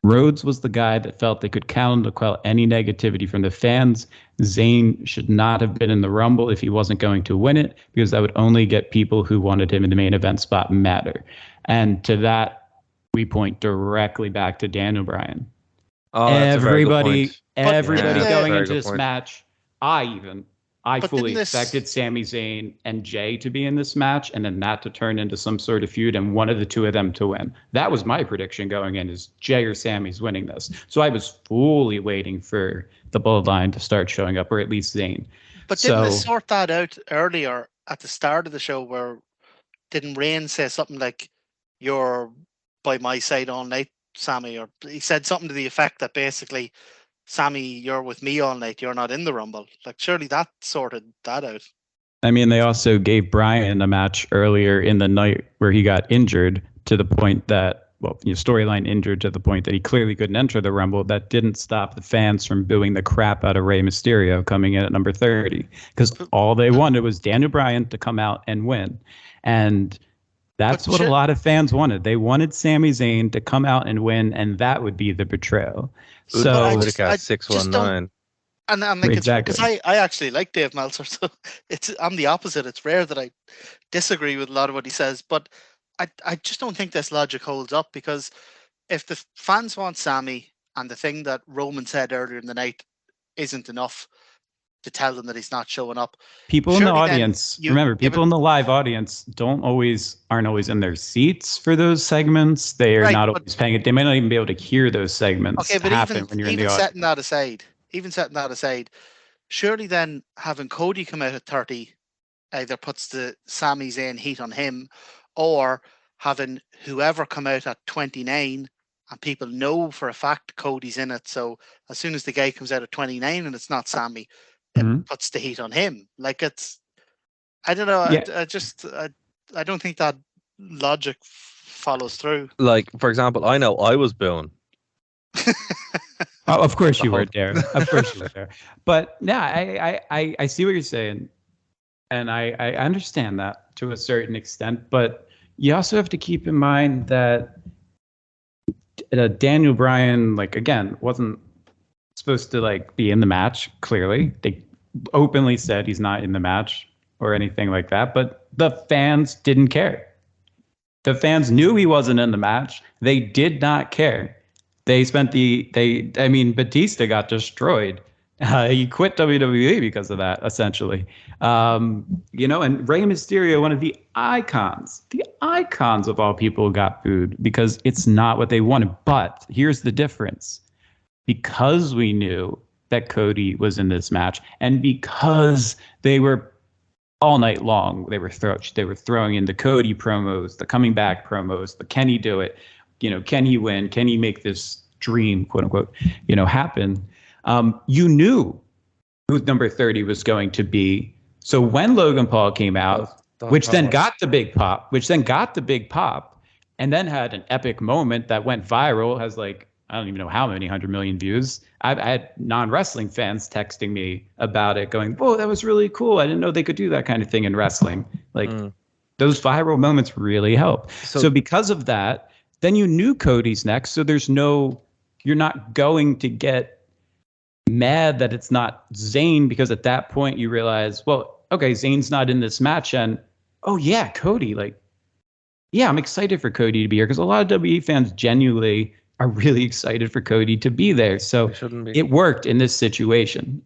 Rhodes was the guy that felt they could count on to quell any negativity from the fans. Zayn should not have been in the Rumble if he wasn't going to win it, because that would only get people who wanted him in the main event spot madder. And to that, we point directly back to Daniel Bryan. Oh, everybody going into this point. Match, I fully expected Sami Zayn and Jay to be in this match, and then that to turn into some sort of feud and one of the two of them to win. That was my prediction going in, is Jay or Sami's winning this. So I was fully waiting for the Bloodline to start showing up, or at least Zayn. But didn't they sort that out earlier at the start of the show, where didn't Reigns say something like, "You're by my side all night, Sami," or he said something to the effect that basically, "Sami, you're with me all night. You're not in the Rumble." Like, surely that sorted that out. I mean, they also gave Bryan a match earlier in the night where he got injured to the point that, storyline injured to the point that he clearly couldn't enter the Rumble. That didn't stop the fans from booing the crap out of Rey Mysterio coming in at number 30, because all they wanted was Daniel Bryan to come out and win. And that's what a lot of fans wanted. They wanted Sami Zayn to come out and win, and that would be the betrayal. So I would have got 619. And I'm like, exactly. Because I actually like Dave Meltzer, so I'm the opposite. It's rare that I disagree with a lot of what he says, but I just don't think this logic holds up, because if the fans want Sami, and the thing that Roman said earlier in the night isn't enough to tell them that he's not showing up. People in the audience, remember, people in the live audience aren't always in their seats for those segments. They are not always paying it. They may not even be able to hear those segments happen when you're in the audience. Setting that aside, even setting that aside, surely then having Cody come out at 30 either puts the Sami Zayn heat on him, or having whoever come out at 29 and people know for a fact Cody's in it. So as soon as the guy comes out at 29 and it's not Sami, it puts the heat on him. Like I don't know. Yeah. I don't think that logic follows through. Like, for example, I know I was booing. Oh, of course you were there. Of course you were there. But yeah, I see what you're saying. And I understand that to a certain extent. But you also have to keep in mind that Daniel Bryan, like, again, wasn't supposed to like be in the match. Clearly, they openly said he's not in the match or anything like that. But the fans didn't care. The fans knew he wasn't in the match. They did not care. They spent Batista got destroyed. He quit WWE because of that, essentially. And Rey Mysterio, one of the icons of all people, got booed because it's not what they wanted. But here's the difference. Because we knew that Cody was in this match, and because they were all night long, they were throwing in the Cody promos, the coming back promos, the can he do it? Can he win? Can he make this dream, quote unquote, happen? You knew who number 30 was going to be. So when Logan Paul came out, which then got the big pop, and then had an epic moment that went viral, has like, I don't even know how many 100 million views. I had non-wrestling fans texting me about it going, whoa, that was really cool. I didn't know they could do that kind of thing in wrestling. Like those viral moments really help. So because of that, then you knew Cody's next. So you're not going to get mad that it's not Zayn, because at that point you realize, well, okay, Zayn's not in this match, and oh yeah, Cody, like, yeah, I'm excited for Cody to be here, because a lot of WWE fans genuinely are really excited for Cody to be there. So it worked in this situation.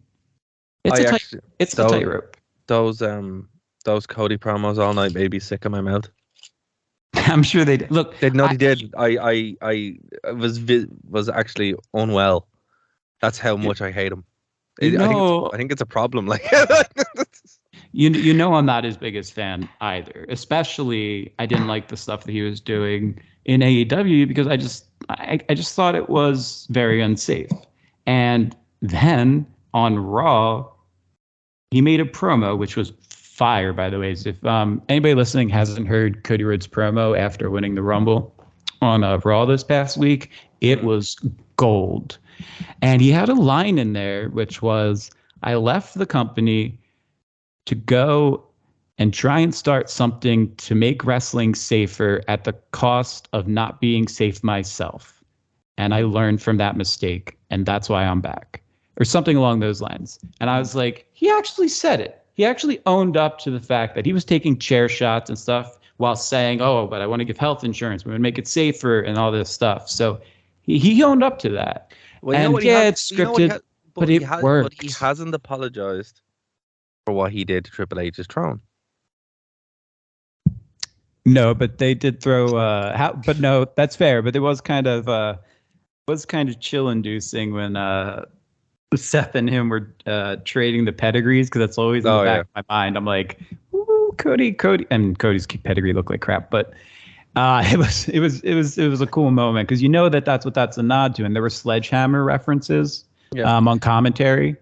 It's a tightrope. Those Cody promos all night made me sick in my mouth. I'm sure they did. Look, they did. I was actually unwell. That's how much I hate him. I think it's a problem. Like, I'm not his biggest fan either. Especially, I didn't like the stuff that he was doing in AEW because I just thought it was very unsafe. And then on Raw, he made a promo which was fire. By the way, if anybody listening hasn't heard Cody Rhodes' promo after winning the Rumble on Raw this past week, it was gold. And he had a line in there which was, I left the company to go and try and start something to make wrestling safer at the cost of not being safe myself. And I learned from that mistake, and that's why I'm back. Or something along those lines. And I was like, he actually said it. He actually owned up to the fact that he was taking chair shots and stuff while saying, oh, but I want to give health insurance. We're going to make it safer and all this stuff. So he owned up to that. Well, it's scripted, but it worked. But he hasn't apologized for what he did to Triple H's throne. No, but they did throw. But no, that's fair. But it was kind of chill-inducing when Seth and him were trading the pedigrees, because that's always in the back of my mind. I'm like, ooh, Cody, and Cody's pedigree looked like crap, but. It was a cool moment, because that's a nod to, and there were Sledgehammer references on commentary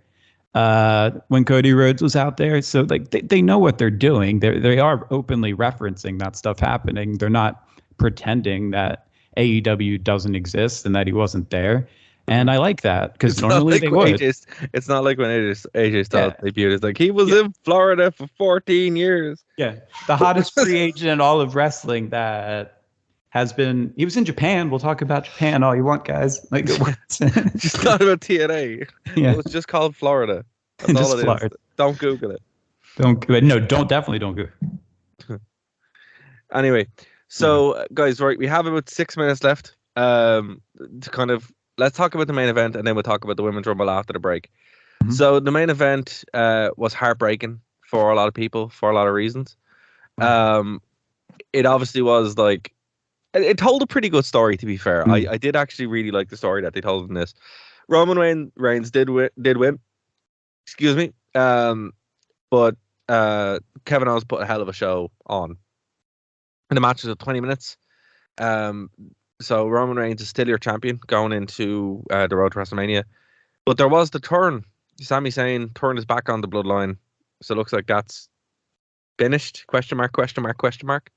when Cody Rhodes was out there. So like they know what they're doing. They are openly referencing that stuff happening. They're not pretending that AEW doesn't exist and that he wasn't there. And I like that, because normally they would. It's not like when AJ Styles debuted. It's like he was in Florida for 14 years. Yeah, the hottest free agent in all of wrestling that has been. He was in Japan. We'll talk about Japan all you want, guys. Like, just not about TNA. Yeah, it was just called Florida. That's all it Florida. Is. Don't Google it. Definitely don't Google. Anyway, so guys, right, we have about 6 minutes left. To kind of. Let's talk about the main event, and then we'll talk about the Women's Rumble after the break. Mm-hmm. So the main event was heartbreaking for a lot of people for a lot of reasons. It obviously was like, it told a pretty good story, to be fair. I did actually really like the story that they told in this, Roman Reigns did win. Excuse me. But Kevin Owens put a hell of a show on. And the match was at 20 minutes. So Roman Reigns is still your champion going into the road to WrestleMania. But there was the turn. Sami Zayn turned his back on the bloodline. So it looks like that's finished? Question mark, question mark, question mark.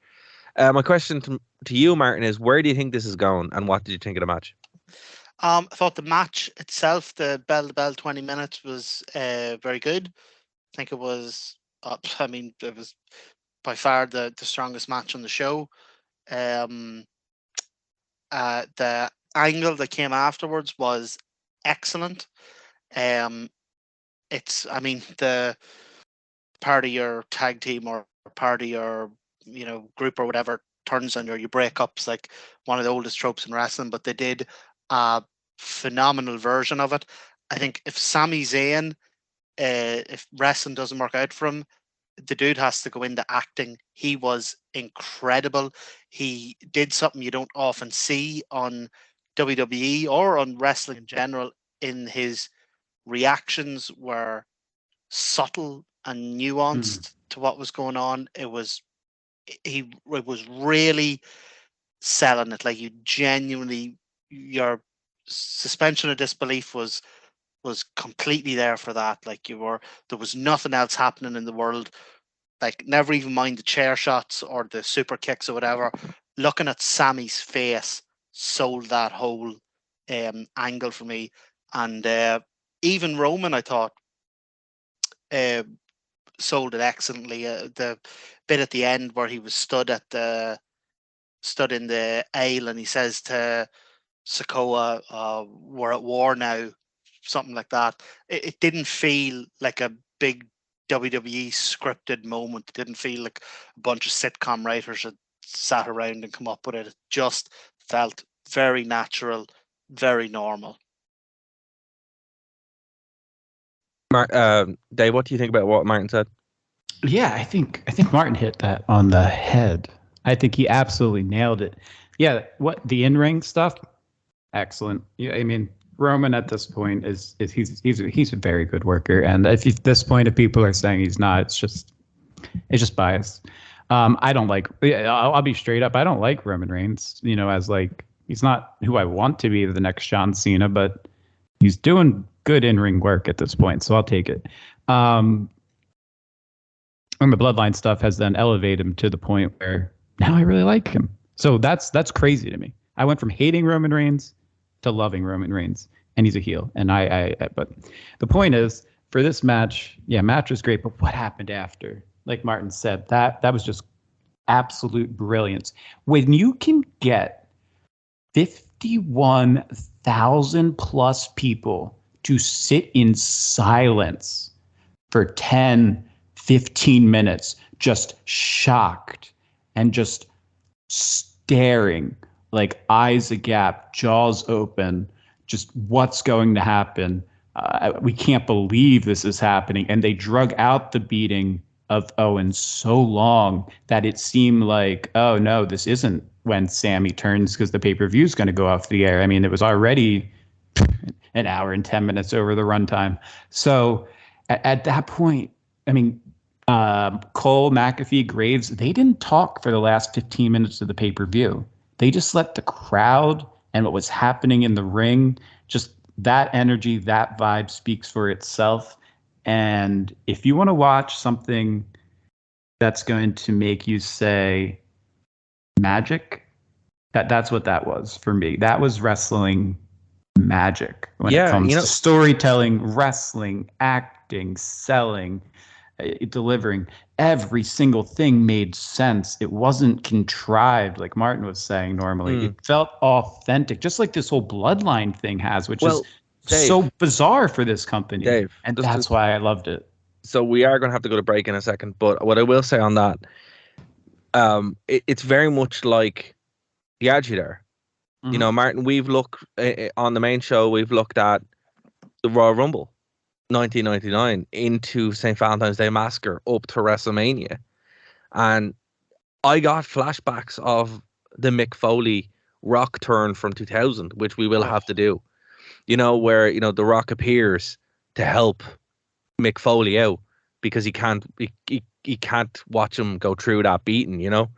My question to you, Martin, is where do you think this is going and what did you think of the match? I thought the match itself, the bell to bell 20 minutes, was very good. I think it was, it was by far the strongest match on the show. The angle that came afterwards was excellent. The part of your tag team or part of your group or whatever turns on you break up. It's like one of the oldest tropes in wrestling, but they did a phenomenal version of it. I think if Sami Zayn, if wrestling doesn't work out for him, the dude has to go into acting. He was incredible. He did something you don't often see on WWE or on wrestling in general. In his reactions were subtle and nuanced to what was going on. It was really selling it. Like, you genuinely, your suspension of disbelief was completely there for that. Like, there was nothing else happening in the world. Like, never even mind the chair shots or the super kicks or whatever. Looking at Sammy's face sold that whole angle for me. And even Roman, I thought, sold it excellently. The bit at the end where he was stood in the aisle and he says to Sikoa, "We're at war now," something like that. It didn't feel like a big WWE scripted moment. It didn't feel like a bunch of sitcom writers had sat around and come up with it. It just felt very natural, very normal. Dave, what do you think about what Martin said? Yeah, I think Martin hit that on the head. I think he absolutely nailed it. Yeah, what the in-ring stuff, excellent. Yeah, I mean, Roman at this point is he's a very good worker, and if at this point, if people are saying he's not, it's just bias. I don't like. I'll be straight up. I don't like Roman Reigns. As like, he's not who I want to be the next John Cena, but he's doing good in-ring work at this point, so I'll take it. And the bloodline stuff has then elevated him to the point where now I really like him. So that's crazy to me. I went from hating Roman Reigns to loving Roman Reigns, and he's a heel. And but the point is, for this match, match was great, but what happened after? Like Martin said, that was just absolute brilliance. When you can get 51,000 plus people to sit in silence for 10, 15 minutes, just shocked and just staring, like eyes agap, jaws open, just what's going to happen. We can't believe this is happening. And they drug out the beating of Owen so long that it seemed like, oh no, this isn't when Sammy turns because the pay-per-view is going to go off the air. I mean, it was already an hour and 10 minutes over the runtime. So at that point, I mean, Cole, McAfee, Graves, they didn't talk for the last 15 minutes of the pay-per-view. They just let the crowd and what was happening in the ring, just that energy, that vibe speaks for itself. And if you want to watch something that's going to make you say magic, that's what that was for me. That was wrestling magic when it comes to storytelling, wrestling, acting, selling, delivering. Every single thing made sense. It wasn't contrived like Martin was saying normally. It felt authentic, just like this whole bloodline thing has, which is Dave, so bizarre for this company. Dave, and that's why I loved it. So we are going to have to go to break in a second, but what I will say on that, it's very much like the Attitude Era. Martin, we've looked on the main show, we've looked at the Royal Rumble 1999 into St. Valentine's Day Massacre up to WrestleMania. And I got flashbacks of the Mick Foley Rock turn from 2000, which we will have to do. where The Rock appears to help Mick Foley out because he can't watch him go through that beating.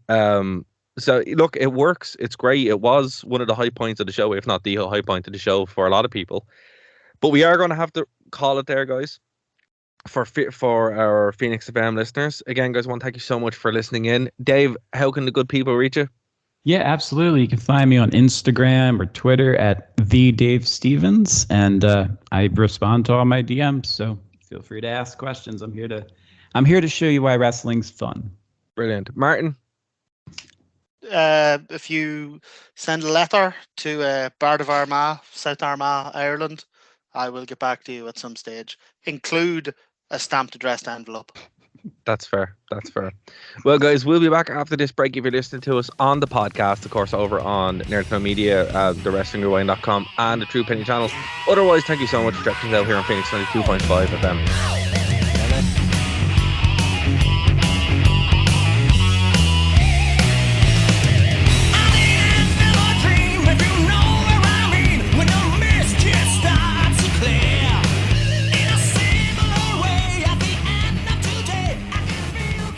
So look, it works. It's great. It was one of the high points of the show, if not the high point of the show for a lot of people. But we are going to have to call it there, guys. For our Phoenix FM listeners, again, guys, I want to thank you so much for listening in. Dave, how can the good people reach you? Yeah, absolutely. You can find me on Instagram or Twitter at the Dave Stevens, and I respond to all my DMs. So feel free to ask questions. I'm here to show you why wrestling's fun. Brilliant, Martin. If you send a letter to Bard of Armagh, South Armagh, Ireland, I will get back to you at some stage. Include a stamped addressed envelope. That's fair. Well, guys, we'll be back after this break. If you're listening to us on the podcast, of course, over on Nerd to Know Media, thewrestlingrewind.com, and the True Penny channel. Otherwise, thank you so much for checking us out here on Phoenix 92.5 FM.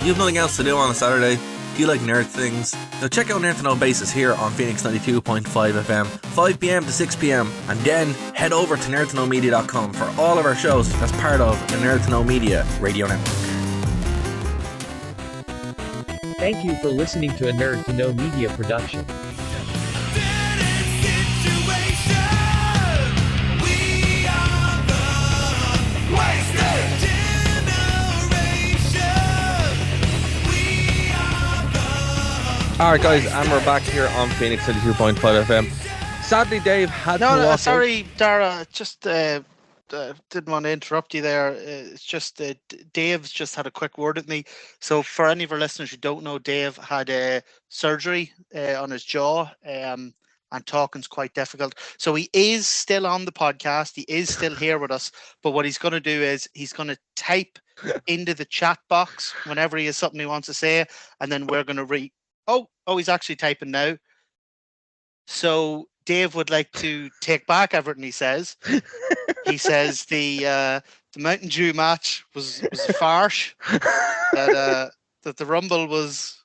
You have nothing else to do on a Saturday? Do you like nerd things? Now check out Nerd to Know Basis here on Phoenix 92.5 FM, 5 p.m. to 6 p.m. and then head over to nerdtoknowmedia.com for all of our shows as part of the Nerd to Know Media radio network. Thank you for listening to a Nerd to Know Media production. Alright, guys, and we're back here on Phoenix 92.5 FM. Sadly, Dave had to walk sorry, Dara, just didn't want to interrupt you there. It's just Dave's just had a quick word with me. So for any of our listeners who don't know, Dave had surgery on his jaw, and talking's quite difficult. So he is still on the podcast. He is still here with us. But what he's going to do is he's going to type into the chat box whenever he has something he wants to say, and then we're going to read. Oh, he's actually typing now. So Dave would like to take back everything he says. He says the Mountain Dew match was a farce. That the Rumble was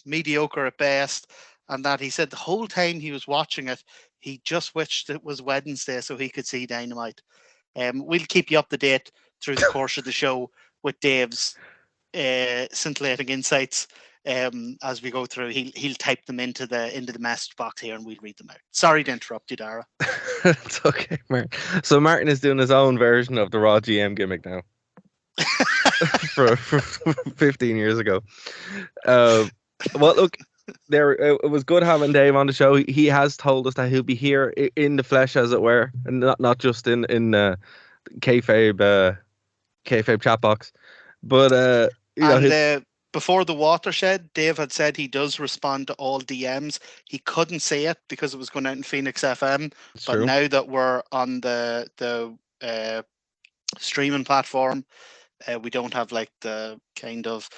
mediocre at best, and that he said the whole time he was watching it, he just wished it was Wednesday so he could see Dynamite. We'll keep you up to date through the course of the show with Dave's scintillating insights. As we go through, he'll type them into the message box here, and we'll read them out. Sorry to interrupt you, Dara. It's okay, Martin. So Martin is doing his own version of the Raw GM gimmick now. for 15 years ago. Well, look, it was good having Dave on the show. He has told us that he'll be here in the flesh, as it were, and not just in kayfabe chat box. But before the watershed, Dave had said he does respond to all DMs. He couldn't say it because it was going out in Phoenix FM. But true. Now that we're on the streaming platform, we don't have like the kind of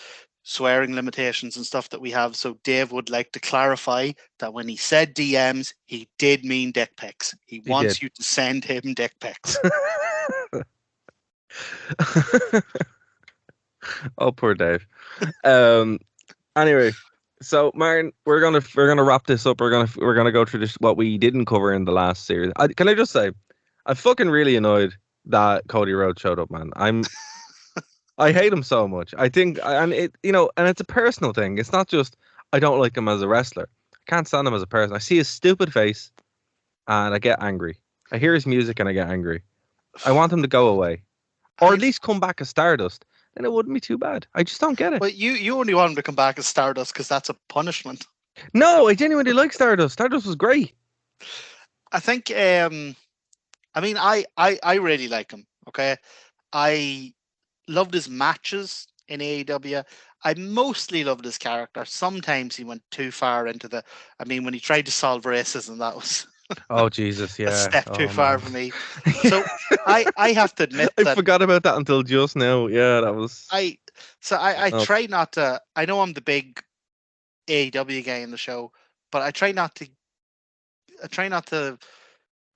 swearing limitations and stuff that we have. So Dave would like to clarify that when he said DMs, he did mean dick pics. He wants you to send him dick pics. Oh, poor Dave. Anyway, so Martin, we're gonna wrap this up. We're gonna go through this what we didn't cover in the last series. Can I just say, I'm fucking really annoyed that Cody Rhodes showed up, man. I hate him so much. I think, and it's a personal thing. It's not just I don't like him as a wrestler. I can't stand him as a person. I see his stupid face, and I get angry. I hear his music and I get angry. I want him to go away, or at least come back as Stardust. Then it wouldn't be too bad. I just don't get it. But you only want him to come back as Stardust because that's a punishment. No, I genuinely like Stardust. Stardust was great. I think, I really like him. Okay. I loved his matches in AEW. I mostly loved his character. Sometimes he went too far into when he tried to solve racism, that was... Oh Jesus! Yeah, a step too far for me. So I have to admit I forgot about that until just now. Yeah, that was. I try not to. I know I'm the big AEW guy in the show, but I try not to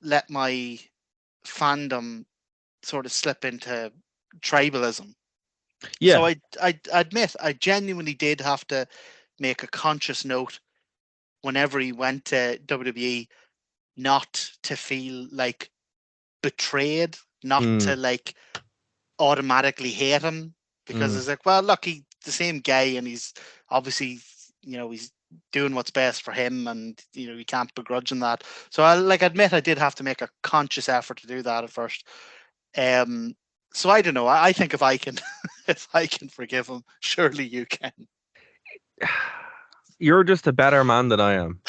let my fandom sort of slip into tribalism. Yeah. So I admit I genuinely did have to make a conscious note whenever he went to WWE not to feel like betrayed, not to like automatically hate him, because it's like, well, look, he's the same guy and he's obviously, he's doing what's best for him, and you can't begrudge him that. So I admit I did have to make a conscious effort to do that at first. So I don't know. I think if I can if I can forgive him, surely you can. You're just a better man than I am.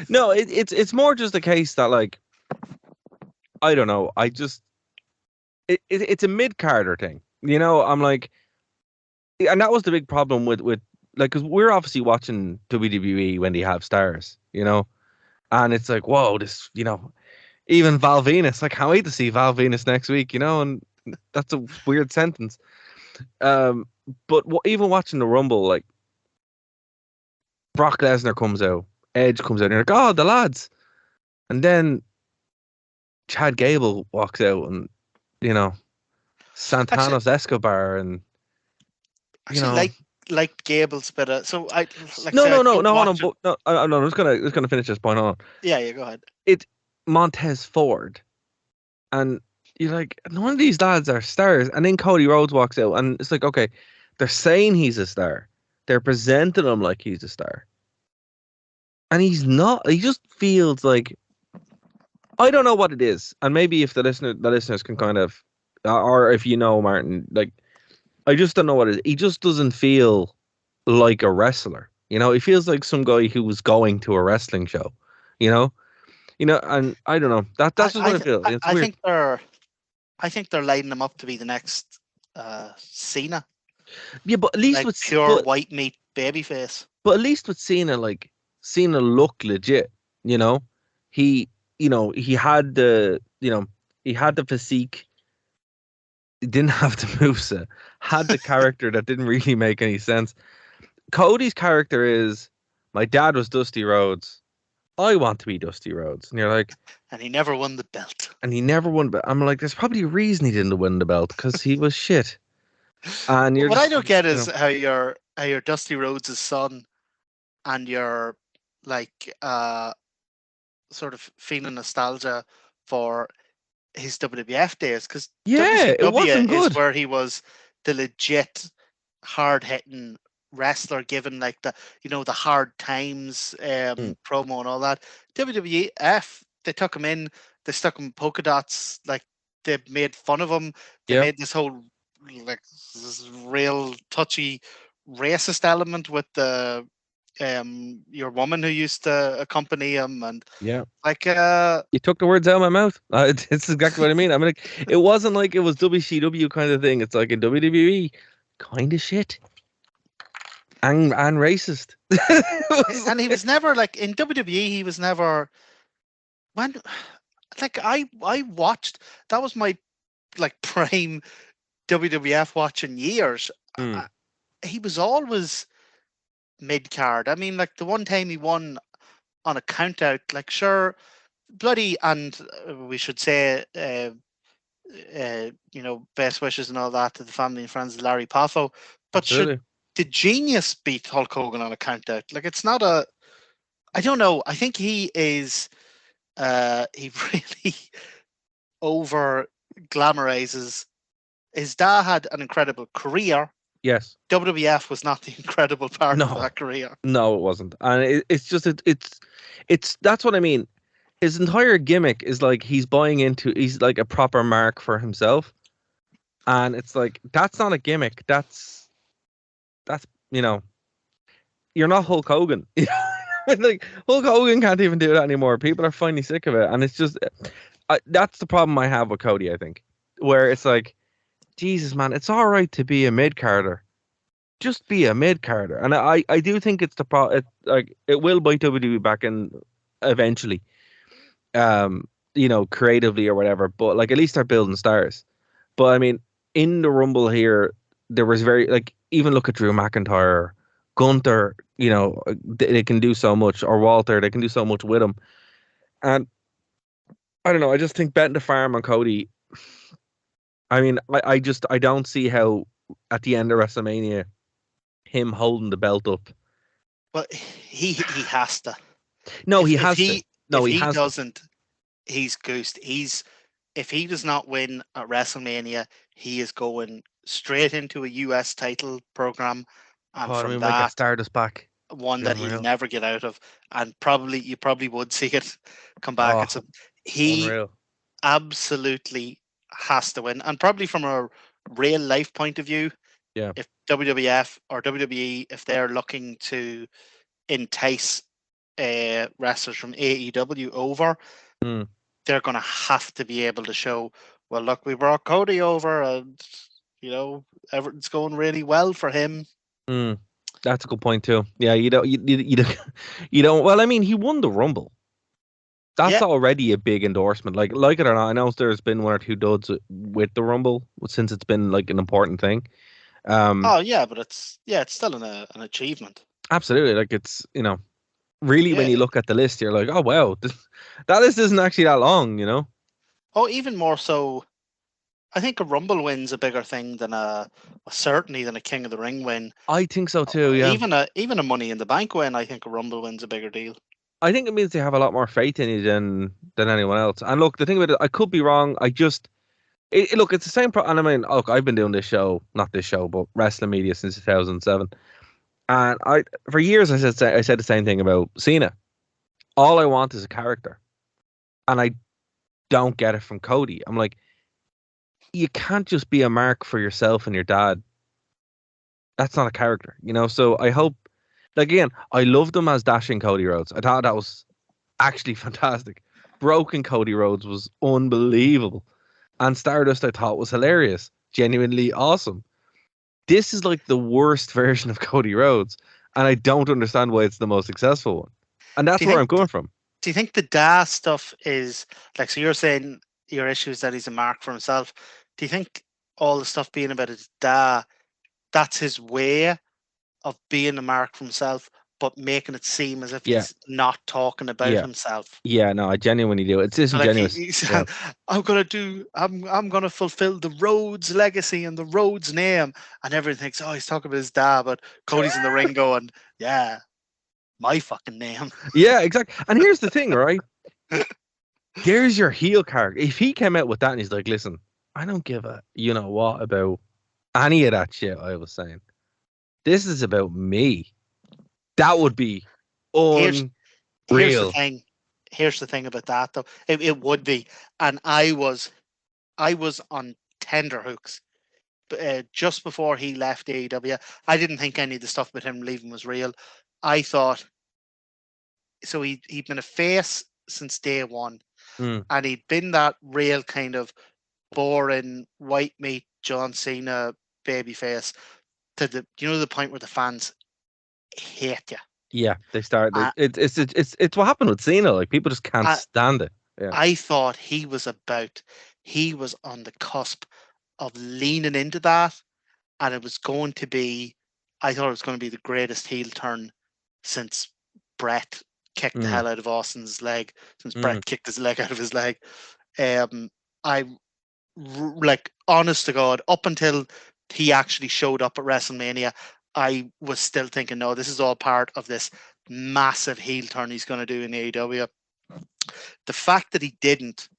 No, it's more just a case that, like, I don't know. I just it's a mid-carder thing. I'm like, and that was the big problem with like, because we're obviously watching WWE when they have stars, and it's like, whoa, this, even Val Venus. I can't wait to see Val Venus next week, and that's a weird sentence. But even watching the Rumble, like, Brock Lesnar comes out, Edge comes out, and you're like, oh, the lads. And then Chad Gable walks out, and, Santanos Escobar, and, like Gable's bit of, so I like no, I'm just gonna finish this point on. Yeah, go ahead. It's Montez Ford, and you're like, none of these lads are stars. And then Cody Rhodes walks out, and it's like, okay, they're saying he's a star, they're presenting him like he's a star, and he's not. He just feels like, I don't know what it is, and maybe if the listeners can kind of, or if Martin, like, I just don't know what it is. He just doesn't feel like a wrestler. He feels like some guy who was going to a wrestling show. And I don't know. That's just what I feel. It's weird. I think they're lining him up to be the next Cena. Yeah, but at least like with pure white meat babyface. But at least with Cena, like, Cena looked legit. He had the he had the physique. He didn't have the moveset. Had the character that didn't really make any sense. Cody's character is, my dad was Dusty Rhodes, I want to be Dusty Rhodes. And you're like, and he never won the belt. But I'm like, there's probably a reason he didn't win the belt, because he was shit. And what I don't get is how you're Dusty Rhodes' son, and you're like sort of feeling nostalgia for his WWF days, because it wasn't good. Is where he was the legit hard hitting wrestler, given like the the hard times promo and all that. WWF, they took him in, they stuck him polka dots, like they made fun of him. They made this whole like this real touchy racist element with the your woman who used to accompany him, and like you took the words out of my mouth. It's exactly what I mean. I mean, like, it wasn't like it was WCW kind of thing. It's like a WWE kind of shit and racist. And he was never like in WWE. He was never when like I watched, that was my like prime WWF watching years. He was always mid card. I mean, like the one time he won on a count out, like sure, bloody, and we should say, best wishes and all that to the family and friends of Larry Poffo. But should the Genius beat Hulk Hogan on a count out? Like, it's not a. I don't know. I think he is. He really over glamorizes. His dad had an incredible career. Yes. WWF was not the incredible part of that career. No, it wasn't. And it's just, it's that's what I mean. His entire gimmick is like he's like a proper mark for himself. And it's like, that's not a gimmick. That's you're not Hulk Hogan. Like, Hulk Hogan can't even do that anymore. People are finally sick of it. And it's just, that's the problem I have with Cody, I think. Where it's like, Jesus, man, it's all right to be a mid-carder. Just be a mid-carder. And I do think it's it will bite WWE back in eventually. Creatively or whatever. But like, at least they're building stars. But I mean, in the Rumble here, there was even look at Drew McIntyre Gunther, they can do so much, or Walter, they can do so much with him. And I don't know, I just think betting the farm on Cody. I mean, I don't see how at the end of WrestleMania, him holding the belt up. But he has to. No, he has to. No, if he he has doesn't, he's goosed. If he does not win at WrestleMania, he is going straight into a US title program, and I from mean, might get that, Stardust back. one Be that he'll unreal. never get out of, and you probably would see it come back. Oh, He unreal. absolutely has to win, and probably from a real life point of view, Yeah. if WWF or WWE, if they're looking to entice wrestlers from AEW over, Mm. they're going to have to be able to show, well, look, we brought Cody over, and everything's going really well for him. That's a good point too. Yeah, you don't. You don't. Well, I mean, he won the Rumble. That's Yeah. already a big endorsement. Like it or not, I know there's been one or two duds with the Rumble since it's been like an important thing. Oh yeah, but it's still an achievement. Absolutely. Like it's really when Yeah. you look at the list, you're like, oh wow, that list isn't actually that long. Oh, even more so, I think a Rumble win's a bigger thing than certainly than a King of the Ring win. I think so too. Yeah. Even a Money in the Bank win, I think a Rumble win's a bigger deal. I think it means they have a lot more faith in you than anyone else. And look, the thing about it, I could be wrong. Look, it's the same. And I mean, look, I've been doing this show, not this show, but wrestling media since 2007. And for years, I said the same thing about Cena. All I want is a character, and I don't get it from Cody. I'm like, you can't just be a mark for yourself and your dad. That's not a character, So I hope, like, again, I loved him as Dashing Cody Rhodes. I thought that was actually fantastic. Broken Cody Rhodes was unbelievable. And Stardust, I thought, was hilarious. Genuinely awesome. This is like the worst version of Cody Rhodes. And I don't understand why it's the most successful one. And that's where I'm coming from. Do you think the Da stuff is, like, so you're saying your issue is that he's a mark for himself. Do you think all the stuff being about his Da, that's his way of being a mark for himself, but making it seem as if he's not talking about himself? Yeah, no, I genuinely do. It's disingenuous. Like I'm gonna fulfill the Rhodes legacy and the Rhodes name, and everyone thinks, oh, he's talking about his dad, but Cody's in the ring going, yeah, my fucking name. Yeah, exactly. And here's the thing, right? There's your heel character. If he came out with that and he's like, listen, I don't give a what about any of that shit I was saying. This is about me. That would be unreal. Here's the thing about that, though. It would be, and I was on tenterhooks just before he left AEW. I didn't think any of the stuff about him leaving was real. I thought so. He'd been a face since day one, and he'd been that real kind of boring white meat John Cena babyface to the point where the fans hate you. Yeah, they start. It's what happened with Cena. Like, people just can't stand it. Yeah. I thought he was on the cusp of leaning into that, and it was going to be. I thought it was going to be the greatest heel turn since Brett kicked the hell out of Austin's leg. Since Brett kicked his leg out of his leg, like, honest to God, up until he actually showed up at WrestleMania, I was still thinking, no, this is all part of this massive heel turn he's going to do in AEW. The fact that he didn't,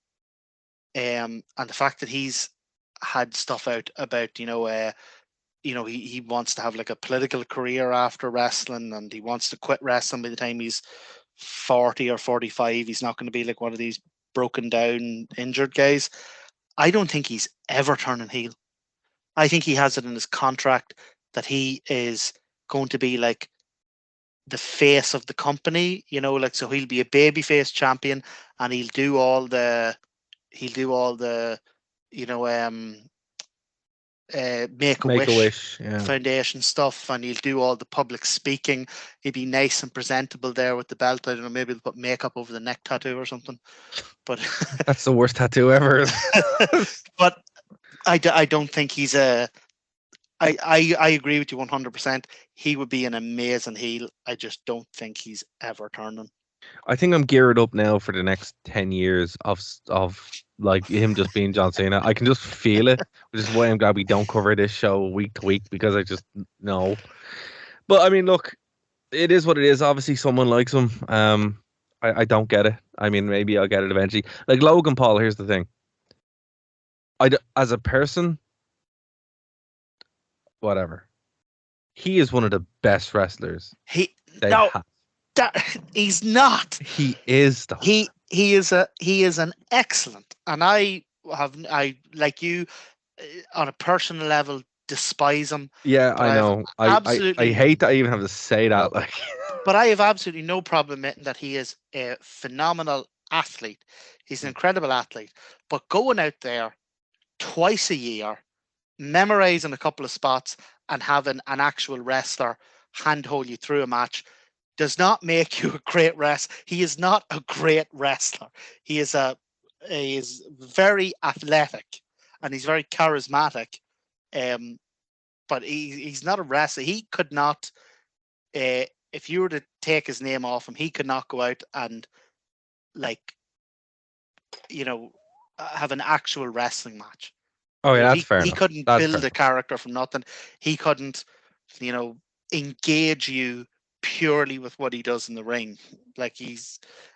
and the fact that he's had stuff out about, he wants to have like a political career after wrestling, and he wants to quit wrestling by the time he's 40 or 45. He's not going to be like one of these broken down, injured guys. I don't think he's ever turning heel. I think he has it in his contract that he is going to be like the face of the company, so he'll be a babyface champion, and he'll do all the Make-A-Wish Foundation stuff, and he'll do all the public speaking. He'll be nice and presentable there with the belt. I don't know, maybe he'll put makeup over the neck tattoo or something. But that's the worst tattoo ever. But I don't think he's a I agree with you 100%. He would be an amazing heel. I just don't think he's ever turning. I think I'm geared up now for the next 10 years of like him just being John Cena. I can just feel it, which is why I'm glad we don't cover this show week to week, because I just know. But I mean, look, it is what it is. Obviously, someone likes him. I don't get it. I mean, maybe I'll get it eventually. Like Logan Paul, here's the thing. As a person, whatever. He is one of the best wrestlers. He's not. He is though. He is an excellent, and I like you on a personal level despise him. Yeah, I know. I hate that I even have to say that. Like, but I have absolutely no problem admitting that he is a phenomenal athlete. He's an incredible athlete. But going out there twice a year, memorizing a couple of spots, and having an actual wrestler handhold you through a match does not make you a great wrestler. He is not a great wrestler. He is very athletic and he's very charismatic. But he's not a wrestler. He could not, if you were to take his name off him, he could not go out and have an actual wrestling match. Oh yeah, that's fair. He couldn't build a character from nothing. He couldn't, engage you purely with what he does in the ring. Like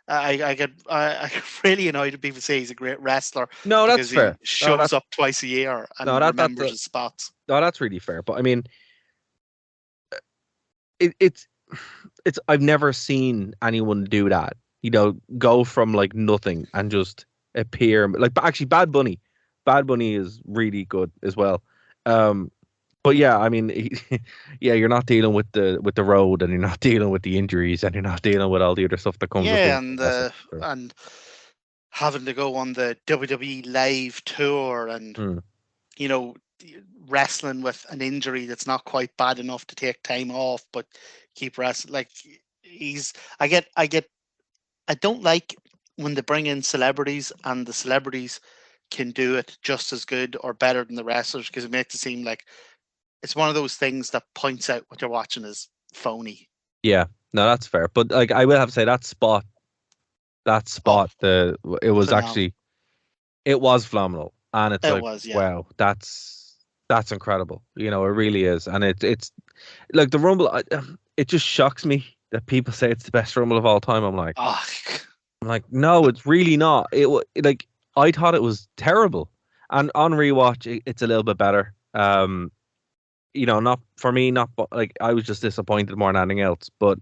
I get really annoyed when people say he's a great wrestler. No, that's fair. He shows up twice a year and remembers his spots. No, that's really fair. But I mean, it's I've never seen anyone do that. Go from like nothing and just appear. Like actually, Bad Bunny is really good as well. But yeah, I mean, you're not dealing with the road, and you're not dealing with the injuries, and you're not dealing with all the other stuff that comes. Yeah, and having to go on the WWE live tour, and wrestling with an injury that's not quite bad enough to take time off, but keep wrestling. Like I don't like when they bring in celebrities, and the celebrities can do it just as good or better than the wrestlers, because it makes it seem like it's one of those things that points out what you're watching is phony. Yeah, no, that's fair. But like, I will have to say that spot, it was phenomenal, and it's wow, that's incredible. It really is, and it's like the Rumble. It just shocks me that people say it's the best Rumble of all time. I'm like, no, it's really not. I thought it was terrible, and on rewatch, it's a little bit better. Not for me, like I was just disappointed more than anything else. But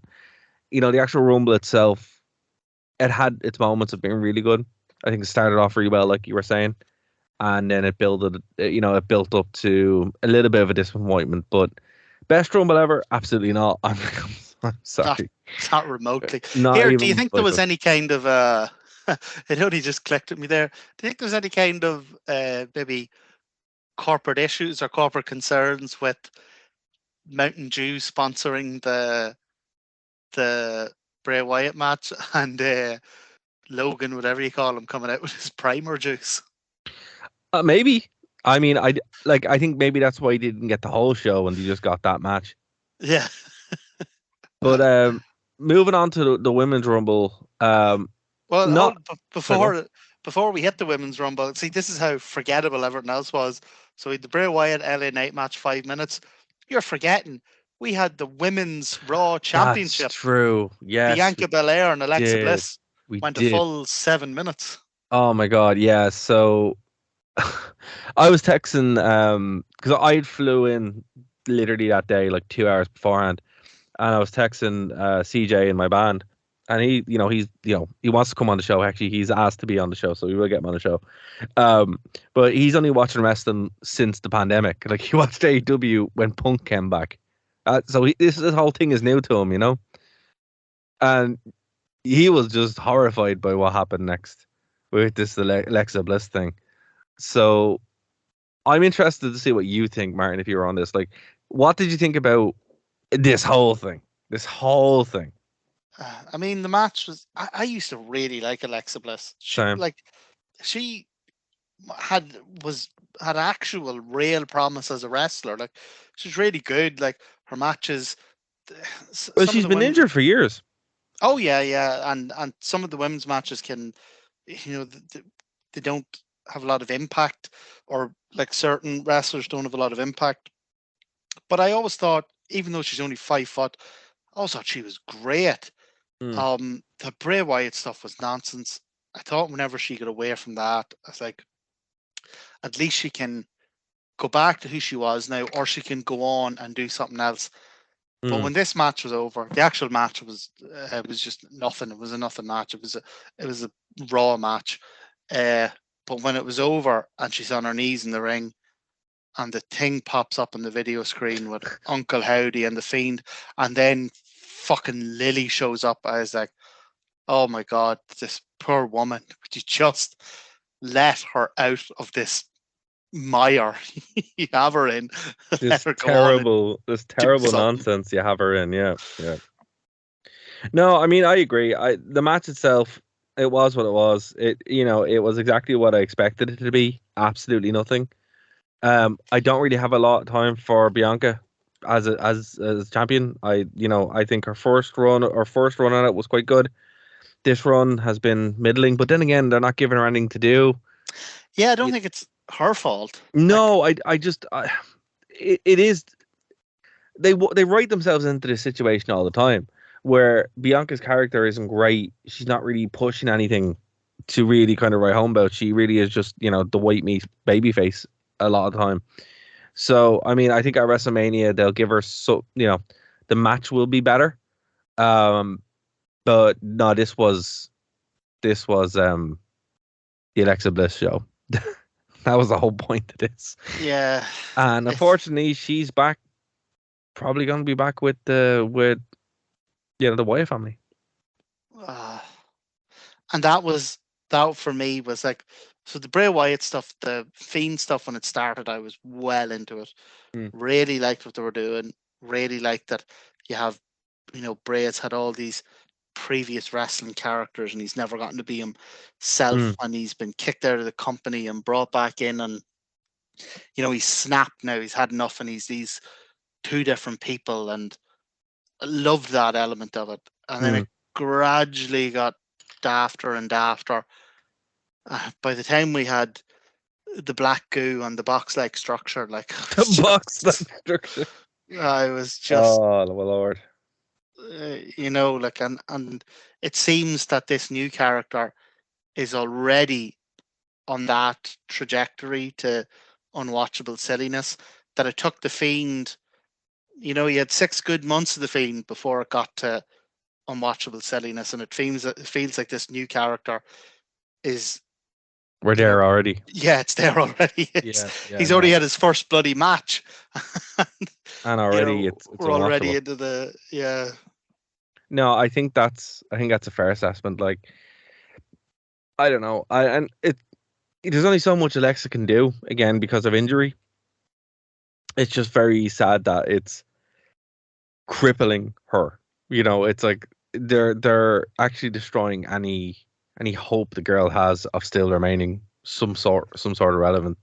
the actual Rumble itself, it had its moments of being really good. I think it started off really well, like you were saying, and then it built up to a little bit of a disappointment. But best Rumble ever? Absolutely not. I'm sorry, not remotely. Do you think there was any kind of it only just clicked at me there. Do you think there's any kind of maybe corporate issues or corporate concerns with Mountain Dew sponsoring the Bray Wyatt match and Logan, whatever you call him, coming out with his primer juice? Maybe. I mean, I think maybe that's why he didn't get the whole show and he just got that match. Yeah. But moving on to the Women's Rumble. Before we hit the Women's Rumble, see, this is how forgettable everything else was. So we had the Bray Wyatt LA Knight match, 5 minutes. You're forgetting we had the Women's Raw Championship. That's true. Yes. Bianca Belair and Alexa Bliss went a full 7 minutes. Oh my God, yeah. So I was texting because I flew in literally that day, like 2 hours beforehand, and I was texting CJ in my band. And he wants to come on the show. Actually, he's asked to be on the show, so we will get him on the show. But he's only watching wrestling since the pandemic. Like, he watched AEW when Punk came back. So this whole thing is new to him, And he was just horrified by what happened next with this Alexa Bliss thing. So I'm interested to see what you think, Martin, if you were on this. Like, what did you think about this whole thing? I mean, the match was. I used to really like Alexa Bliss. Same. She was had actual real promise as a wrestler. Like, she's really good. Like, her matches. Well, Some of she's the been women. injured for years. Oh yeah, and some of the women's matches can, they don't have a lot of impact, or like certain wrestlers don't have a lot of impact. But I always thought, even though she's only 5 foot, I always thought she was great. The Bray Wyatt stuff was nonsense. I thought whenever she got away from that, I was like, at least she can go back to who she was now, or she can go on and do something else. But when this match was over, the actual match was just nothing. It was a nothing match. It was a raw match. But when it was over and she's on her knees in the ring, and the thing pops up on the video screen with Uncle Howdy and the Fiend, and then fucking Lily shows up, I was like, oh my God, this poor woman. Could you just let her out of this mire you have her in? This terrible nonsense you have her in. Yeah. No, I mean, I agree. The match itself, it was what it was. It was exactly what I expected it to be. Absolutely nothing. I don't really have a lot of time for Bianca as champion. I think her first run on it was quite good. This run has been middling, but then again, they're not giving her anything to do. Yeah, I don't think it's her fault. No, it is. They write themselves into this situation all the time, where Bianca's character isn't great. She's not really pushing anything to really kind of write home about. She really is just, the white meat babyface a lot of the time. So, I mean, I think at WrestleMania they'll give her the match will be better. But no, this was the Alexa Bliss show. That was the whole point of this. Yeah. And unfortunately, she's back. Probably going to be back with the Wyatt family. And that for me was like, so the Bray Wyatt stuff, the Fiend stuff, when it started, I was well into it. Really liked what they were doing. Really liked that you have, Bray has had all these previous wrestling characters and he's never gotten to be himself, and he's been kicked out of the company and brought back in, and he's snapped now. He's had enough, and he's these two different people, and I loved that element of it. And then it gradually got dafter and dafter. By the time we had the black goo and the box-like structure, like the box-like structure, I was just, oh my Lord. And it seems that this new character is already on that trajectory to unwatchable silliness, that it took the Fiend, he had 6 good months of the Fiend before it got to unwatchable silliness, and it feels like this new character is... We're there already. Yeah, it's there already. He's already had his first bloody match. And already it's we're already into the... Yeah. No, I think that's a fair assessment. Like, I don't know. There's only so much Alexa can do, again, because of injury. It's just very sad that it's crippling her. It's like they're actually destroying any hope the girl has of still remaining some sort of relevant,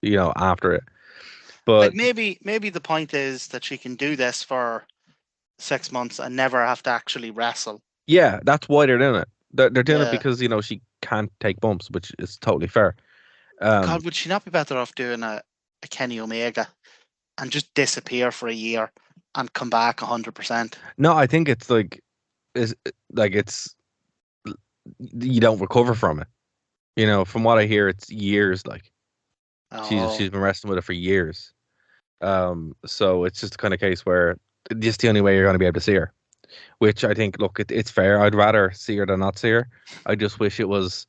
after it. But maybe the point is that she can do this for 6 months and never have to actually wrestle. Yeah, that's why they're doing it. They're doing it because she can't take bumps, which is totally fair. God, would she not be better off doing a Kenny Omega and just disappear for a year and come back 100%? No, I think it's you don't recover from it. From what I hear, it's years. Like, she's been wrestling with it for years. So it's just the kind of case where just the only way you're going to be able to see her, which I think, look, it's fair. I'd rather see her than not see her. I just wish it was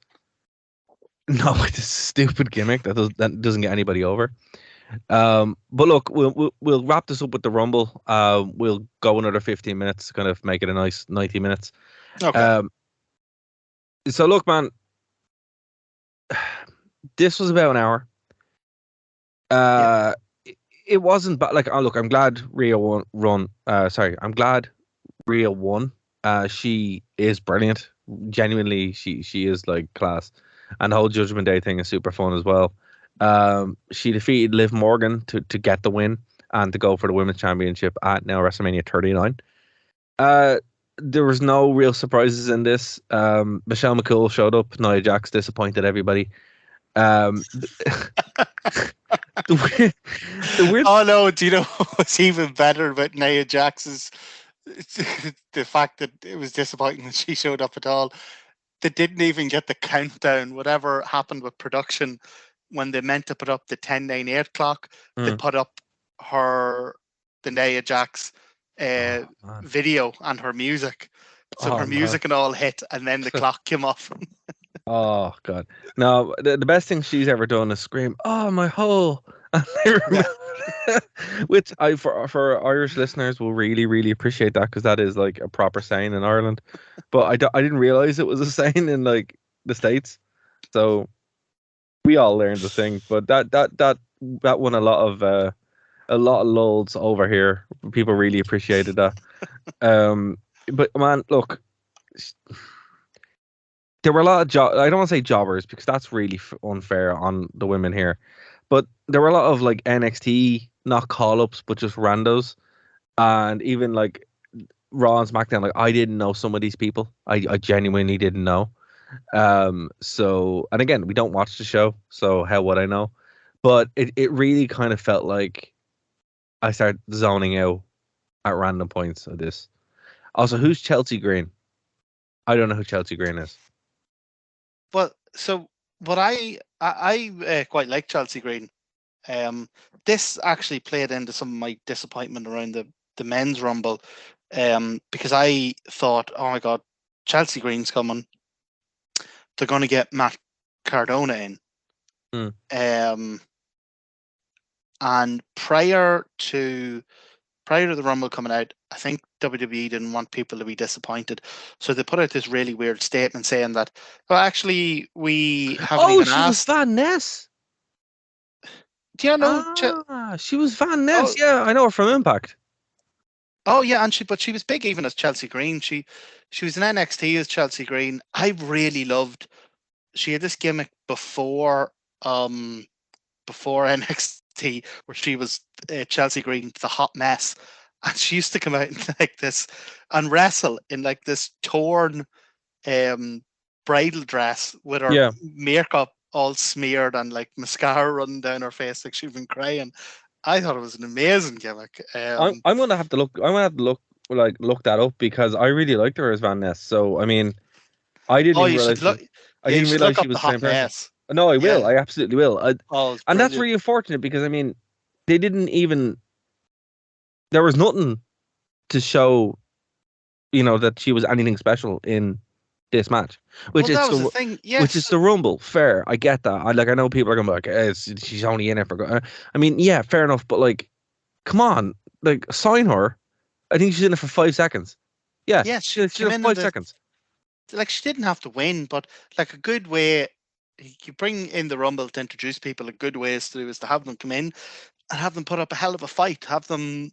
this stupid gimmick that doesn't get anybody over. But look, we'll wrap this up with the Rumble. We'll go another 15 minutes, kind of make it a nice 90 minutes. Okay. So look, man, this was about an hour. It wasn't bad. Like, look, I'm glad Rhea won. I'm glad Rhea won. She is brilliant. Genuinely, she is like class. And the whole Judgment Day thing is super fun as well. She defeated Liv Morgan to get the win and to go for the women's championship at now WrestleMania 39. There was no real surprises in this. Michelle McCool showed up. Nia Jax disappointed everybody. The weird, Oh no! Do you know what's even better about Nia Jax's the fact that it was disappointing that she showed up at all. They didn't even get the countdown. Whatever happened with production when they meant to put up the 10:98 clock, they put up the Nia Jax video and her music. So her music and all hit, and then the clock came off. Oh God! No, the best thing she's ever done is scream, "Oh, my hole!" Which for Irish listeners will really appreciate that, because that is like a proper saying in Ireland. But I didn't realize it was a saying in like the States. So we all learned the thing. But that won a lot of lulls over here. People really appreciated that. But man, look. There were a lot of I don't want to say jobbers, because that's really unfair on the women here, but there were a lot of like NXT, not call-ups, but just randos, and even like Raw and SmackDown. Like, I didn't know some of these people. I genuinely didn't know. So, and again, we don't watch the show, so how would I know? But it really kind of felt like I started zoning out at random points of this. Also, who's Chelsea Green? I don't know who Chelsea Green is. Well, so what I quite like Chelsea Green. This actually played into some of my disappointment around the men's Rumble, because I thought, oh my God, Chelsea Green's coming. They're going to get Matt Cardona in. And prior to the Rumble coming out, I think WWE didn't want people to be disappointed, so they put out this really weird statement saying that, well, actually, we haven't even asked. She was Van Ness. Do you know? She was Van Ness. Yeah, I know her from Impact. Oh yeah, and she was big even as Chelsea Green. She was in NXT as Chelsea Green. I really loved. She had this gimmick before NXT where she was Chelsea Green, the hot mess, and she used to come out in like this and wrestle in like this torn bridal dress with her makeup all smeared and like mascara running down her face like she'd been crying. I thought it was an amazing gimmick. I'm gonna have to look. Look that up, because I really liked her as Van Ness. So I mean, I didn't realize. I didn't realize she was the same person. No, I will. I absolutely will. And that's really unfortunate, because I mean, they didn't even. There was nothing to show, that she was anything special in this match, which is the thing. Yes. Which is the Rumble. Fair, I get that. I know people are gonna be like, she's only in it for. I mean, yeah, fair enough, but like, come on, like, sign her. I think she's in it for 5 seconds. Yeah, she's in 5 seconds. Like, she didn't have to win, but like a good way. You bring in the Rumble to introduce people. A good way is to have them come in and have them put up a hell of a fight. Have them,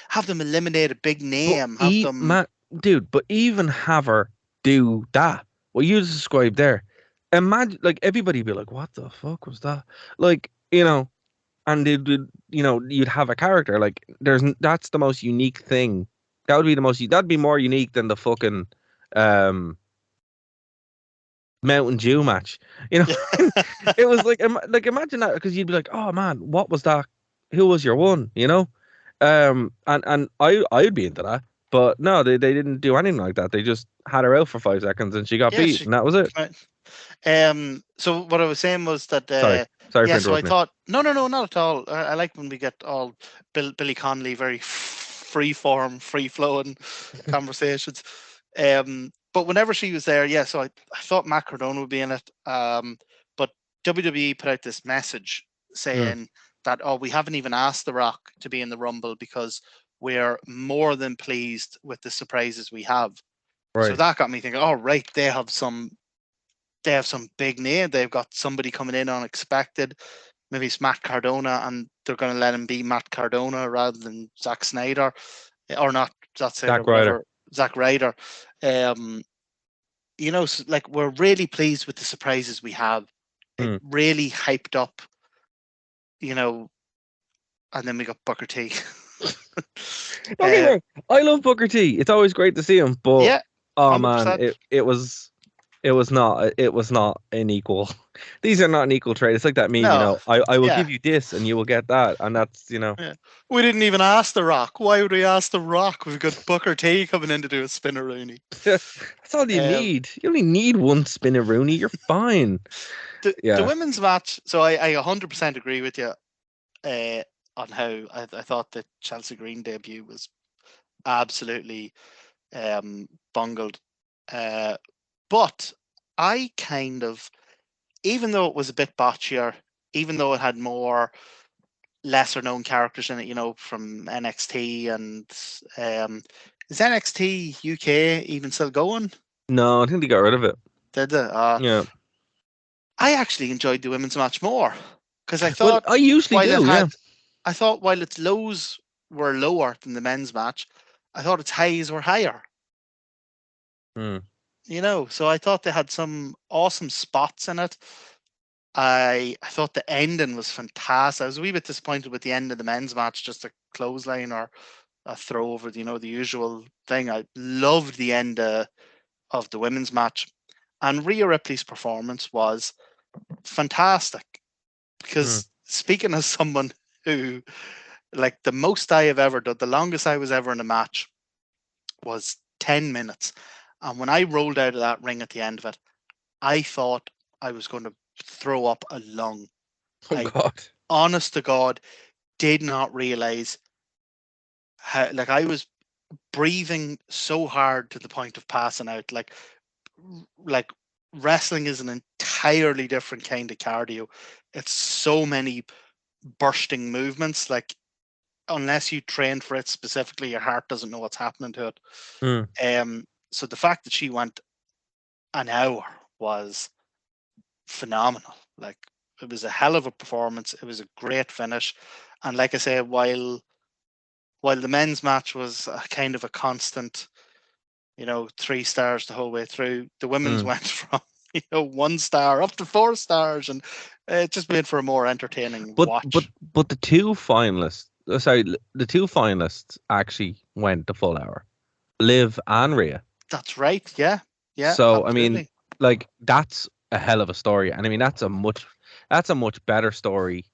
have them eliminate a big name. But even have her do that. What you described there. Imagine, like, everybody be like, "What the fuck was that?" Like, and you'd have a character like that's the most unique thing. That'd be more unique than the fucking Mountain Dew match. It was like imagine that, because you'd be like, oh man, what was that? Who was your one? And I'd be into that, but no, they didn't do anything like that. They just had her out for 5 seconds and she got beat, and that was it. So what I was saying was that sorry for interrupting. So I thought no, not at all. I like when we get all Billy Connolly, very free-form, free-flowing conversations. But whenever she was there, so I thought Matt Cardona would be in it. But WWE put out this message saying that, we haven't even asked The Rock to be in the Rumble because we're more than pleased with the surprises we have. Right. So that got me thinking, right, they have some big name. They've got somebody coming in unexpected. Maybe it's Matt Cardona, and they're going to let him be Matt Cardona rather than Zack Snyder, or not Zack Ryder. Zack Ryder. Like, we're really pleased with the surprises we have. It really hyped up you know, and then we got Booker T. Don't get me wrong, I love Booker T. It's always great to see him, but Yeah, oh 100%. man, it was not an equal. These are not an equal trade. It's like that meme, No, I will yeah. give you this and you will get that, and that's Yeah. We didn't even ask The Rock. Why would we ask The Rock? We've got Booker T coming in to do a spinneroonie. that's all you need. You only need one spinneroonie. You're fine. The women's match. So I 100% agree with you on how I thought the Chelsea Green debut was absolutely bungled. But I kind of, even though it was a bit botchier, even though it had more lesser known characters in it, from NXT and is NXT UK even still going? No, I think they got rid of it. Did they? Yeah. I actually enjoyed the women's match more because I Well, thought I usually do. Yeah. I thought while its lows were lower than the men's match, I thought its highs were higher. So I thought they had some awesome spots in it. I thought the ending was fantastic. I was a wee bit disappointed with the end of the men's match, just a clothesline or a throw over, the usual thing. I loved the end of the women's match. And Rhea Ripley's performance was fantastic. Because speaking as someone who, like, the most I have ever done, the longest I was ever in a match was 10 minutes. And when I rolled out of that ring at the end of it, I thought I was going to throw up a lung. God. Honest to God, did not realize how, like, I was breathing so hard to the point of passing out. Like wrestling is an entirely different kind of cardio. It's so many bursting movements. Like, unless you train for it specifically, your heart doesn't know what's happening to it. So the fact that she went an hour was phenomenal. Like, it was a hell of a performance. It was a great finish. And like I say, while the men's match was a kind of a constant, 3 stars the whole way through, the women's went from 1 star up to 4 stars, and it just made for a more entertaining watch. But the two finalists, the two finalists actually went the full hour, Liv and Rhea. That's right. Yeah. So absolutely. I mean, like, that's a hell of a story, and I mean that's a much better story,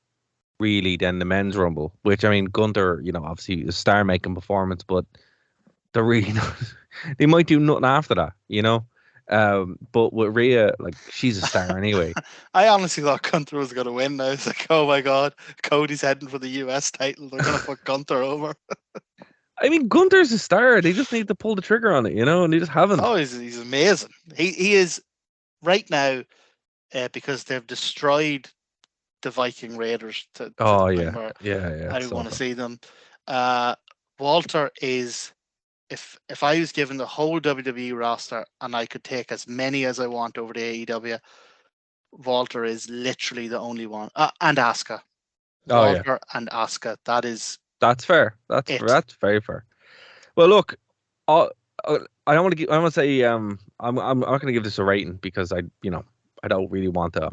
really, than the men's rumble. Which, I mean, Gunther, obviously a star-making performance, but they're really not. They might do nothing after that, But with Rhea, like, she's a star anyway. I honestly thought Gunther was going to win. I was like, oh my God, Cody's heading for the US title. They're going to put Gunther over. I mean, Gunther's a star. They just need to pull the trigger on it, and they just haven't. Oh, he's amazing. He is right now, because they've destroyed the Viking Raiders. I want to see them. Walter is, if I was given the whole WWE roster and I could take as many as I want over to AEW, Walter is literally the only one. And Asuka. Walter and Asuka. That's fair. That's very fair. Well, look, I don't want to give. I want to say, I'm not going to give this a rating because I don't really want to.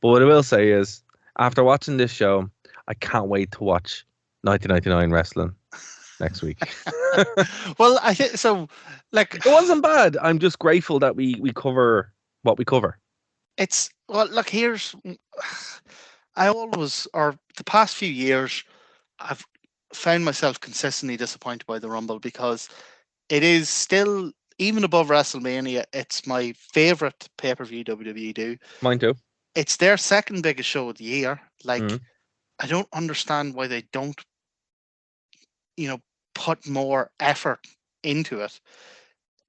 But what I will say is, after watching this show, I can't wait to watch 1999 wrestling next week. Well, I think so. Like, it wasn't bad. I'm just grateful that we cover what we cover. Look, the past few years, I've found myself consistently disappointed by the Rumble because it is still, even above WrestleMania, it's my favorite pay-per-view WWE do. Mine too. It's their second biggest show of the year. Like, I don't understand why they don't, put more effort into it.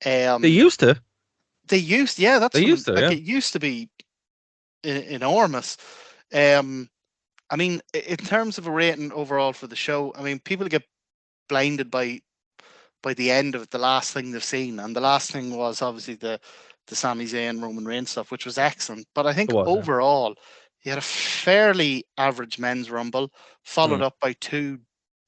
They used to. It used to be enormous. I mean, in terms of a rating overall for the show, I mean, people get blinded by the end of it, the last thing they've seen, and the last thing was obviously the Sami Zayn, Roman Reigns stuff, which was excellent. But I think overall, you had a fairly average men's Rumble, followed up by 2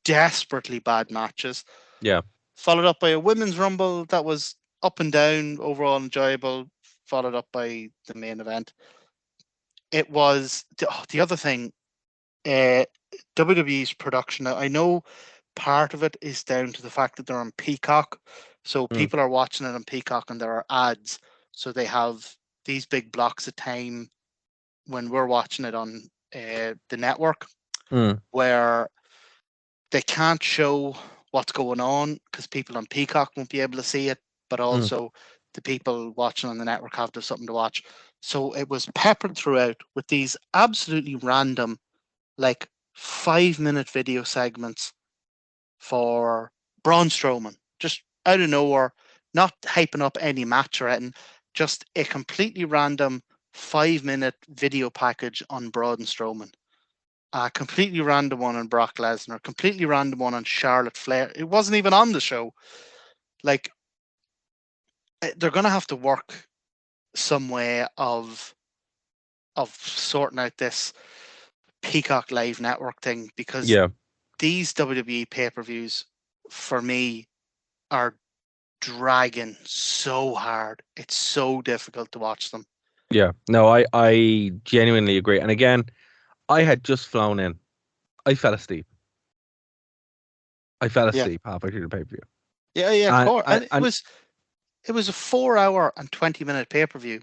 desperately bad matches. Yeah. Followed up by a women's Rumble that was up and down, overall enjoyable, followed up by the main event. It was the other thing. WWE's production. Now, I know part of it is down to the fact that they're on Peacock, so people are watching it on Peacock, and there are ads, so they have these big blocks of time when we're watching it on the network, where they can't show what's going on because people on Peacock won't be able to see it, but also the people watching on the network have to have something to watch. So it was peppered throughout with these absolutely random, like 5-minute video segments for Braun Strowman, just out of nowhere, not hyping up any match or anything, just a completely random 5-minute video package on Braun Strowman. A completely random one on Brock Lesnar, completely random one on Charlotte Flair. It wasn't even on the show. Like, they're going to have to work some way of sorting out this Peacock Live Network thing, because these WWE pay-per-views, for me, are dragging so hard. It's so difficult to watch them. Yeah, no, I genuinely agree. And again, I had just flown in. I fell asleep. Halfway through the pay-per-view. Yeah, of course. And it was a 4-hour and 20-minute pay-per-view.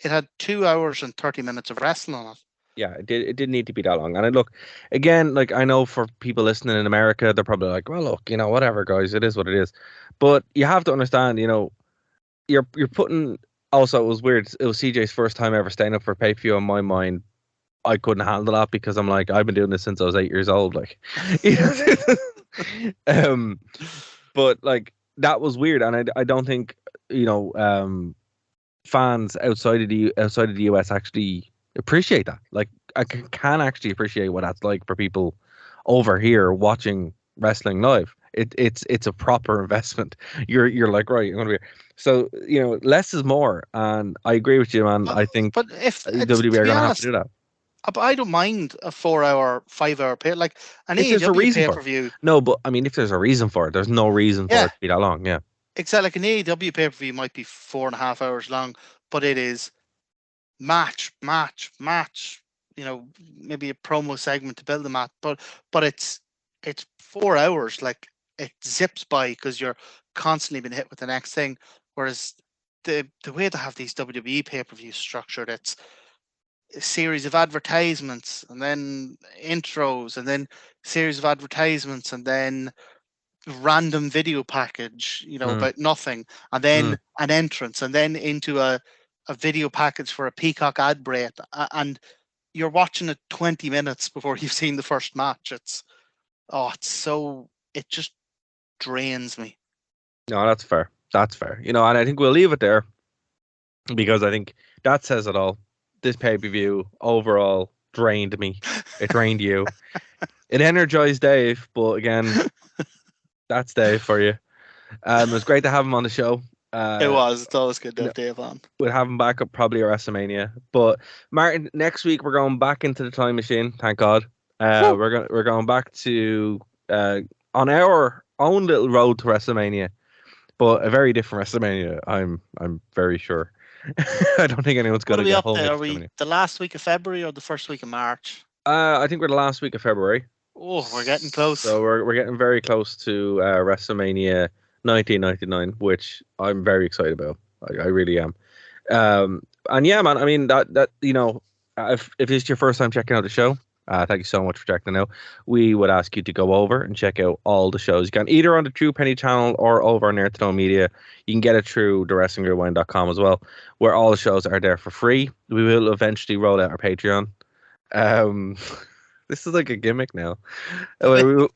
It had 2 hours and 30 minutes of wrestling on it. Yeah, it didn't need to be that long. And look, again, like, I know for people listening in America, they're probably like, well, look, whatever, guys, it is what it is. But you have to understand, you're putting. Also, it was weird. It was CJ's first time ever staying up for pay-per-view. In my mind, I couldn't handle that because I'm like, I've been doing this since I was 8 years old. Like, but like, that was weird, and I don't think fans outside of the US actually appreciate that. Like, I can actually appreciate what that's like for people over here watching wrestling live. It's a proper investment. You're like, right, I'm gonna be here. So less is more, and I agree with you, man. I think, but if WWE are gonna have to do that. But I don't mind a 4-hour, 5-hour pay, like an If there's a AEW reason pay-per-view. No, but I mean, if there's a reason for it, there's no reason for it to be that long. Yeah, exactly. Like an AEW pay-per-view might be 4.5 hours long, but it is match. Maybe a promo segment to build the match, but it's 4 hours. Like, it zips by because you're constantly being hit with the next thing. Whereas the way they have these WWE pay-per-views structured, it's a series of advertisements and then intros and then series of advertisements and then random video package, about nothing, and then an entrance, and then into a video package for a Peacock ad break, and you're watching it 20 minutes before you've seen the first match. It just drains me. No, that's fair. And I think we'll leave it there because I think that says it all. This pay-per-view overall drained me. It drained you. It energized Dave, but again, that's Dave for you. It was great to have him on the show. It was. It's always good to have Dave on. We'll have him back up probably at WrestleMania. But Martin, next week we're going back into the time machine. Thank God. We're going back to on our own little road to WrestleMania, but a very different WrestleMania. I'm very sure. I don't think anyone's going to get home. Are we the last week of February or the first week of March? I think we're the last week of February. Oh, we're getting close. So we're getting very close to WrestleMania 1999, which I'm very excited about. I really am. And yeah, man. I mean, that if it's your first time checking out the show, thank you so much for checking it out. We would ask you to go over and check out all the shows. You can either on the True Penny channel or over on Nerd to Know Media. You can get it through thewrestlingrewind.com as well, where all the shows are there for free. We will eventually roll out our Patreon. This is like a gimmick now. I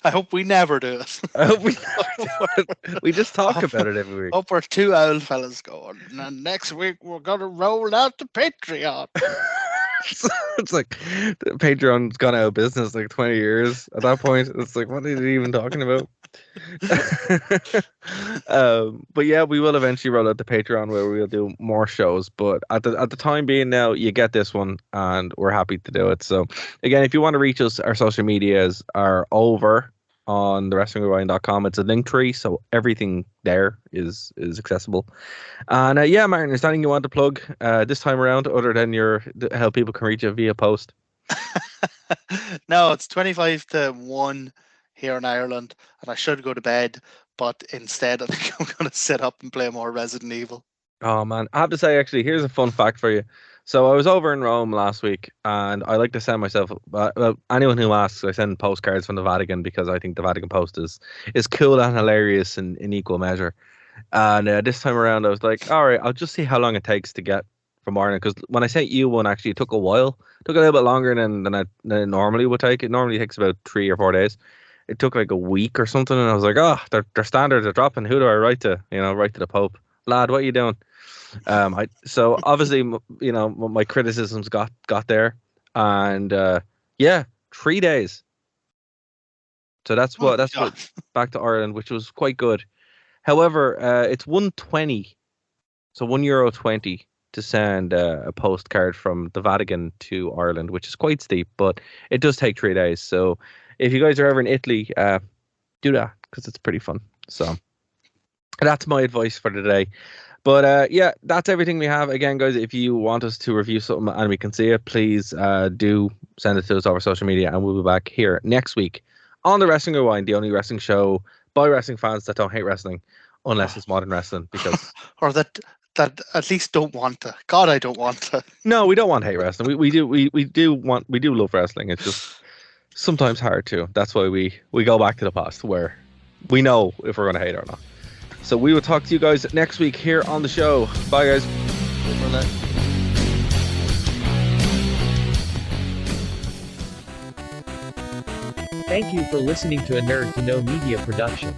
hope we never do it. I hope we never do it. We just talk about it every week. Hope we're two old fellas going. And next week we're gonna roll out the Patreon. It's like Patreon's gone out of business like 20 years. At that point, it's like, what are they even talking about? But yeah, we will eventually roll out the Patreon where we'll do more shows. But at the time being now, you get this one, and we're happy to do it. So again, if you want to reach us, our social medias are over on thewrestlingrewind.com. It's a link tree, so everything there is accessible. And yeah, Martin, is there anything you want to plug this time around, other than how people can reach you via post? No, it's 25-1 here in Ireland, and I should go to bed, but instead I think I'm going to sit up and play more Resident Evil. Oh man, I have to say, actually, here's a fun fact for you. So I was over in Rome last week, and I like to send myself. Well, anyone who asks, I send postcards from the Vatican because I think the Vatican Post is cool and hilarious in equal measure. And this time around, I was like, all right, I'll just see how long it takes to get from Ireland. Because when I sent you one, actually, it took a while. It took a little bit longer than it normally would take. It normally takes about 3 or 4 days. It took like a week or something, and I was like, oh, their standards are dropping. Who do I write to? Write to the Pope. Lad, what are you doing? So obviously, my criticisms got there, and 3 days. So that's what back to Ireland, which was quite good. However, it's €1.20, so €1.20 to send a postcard from the Vatican to Ireland, which is quite steep, but it does take 3 days. So if you guys are ever in Italy, do that because it's pretty fun. So that's my advice for today. But that's everything we have. Again, guys, if you want us to review something and we can see it, please do send it to us over social media, and we'll be back here next week on the Wrestling Rewind, the only wrestling show by wrestling fans that don't hate wrestling, unless it's modern wrestling, because or that at least don't want to. God, I don't want to. No, we don't want hate wrestling. We do love wrestling. It's just sometimes hard to. That's why we go back to the past where we know if we're going to hate it or not. So we will talk to you guys next week here on the show. Bye, guys. Thank you for listening to a Nerd to Know Media production.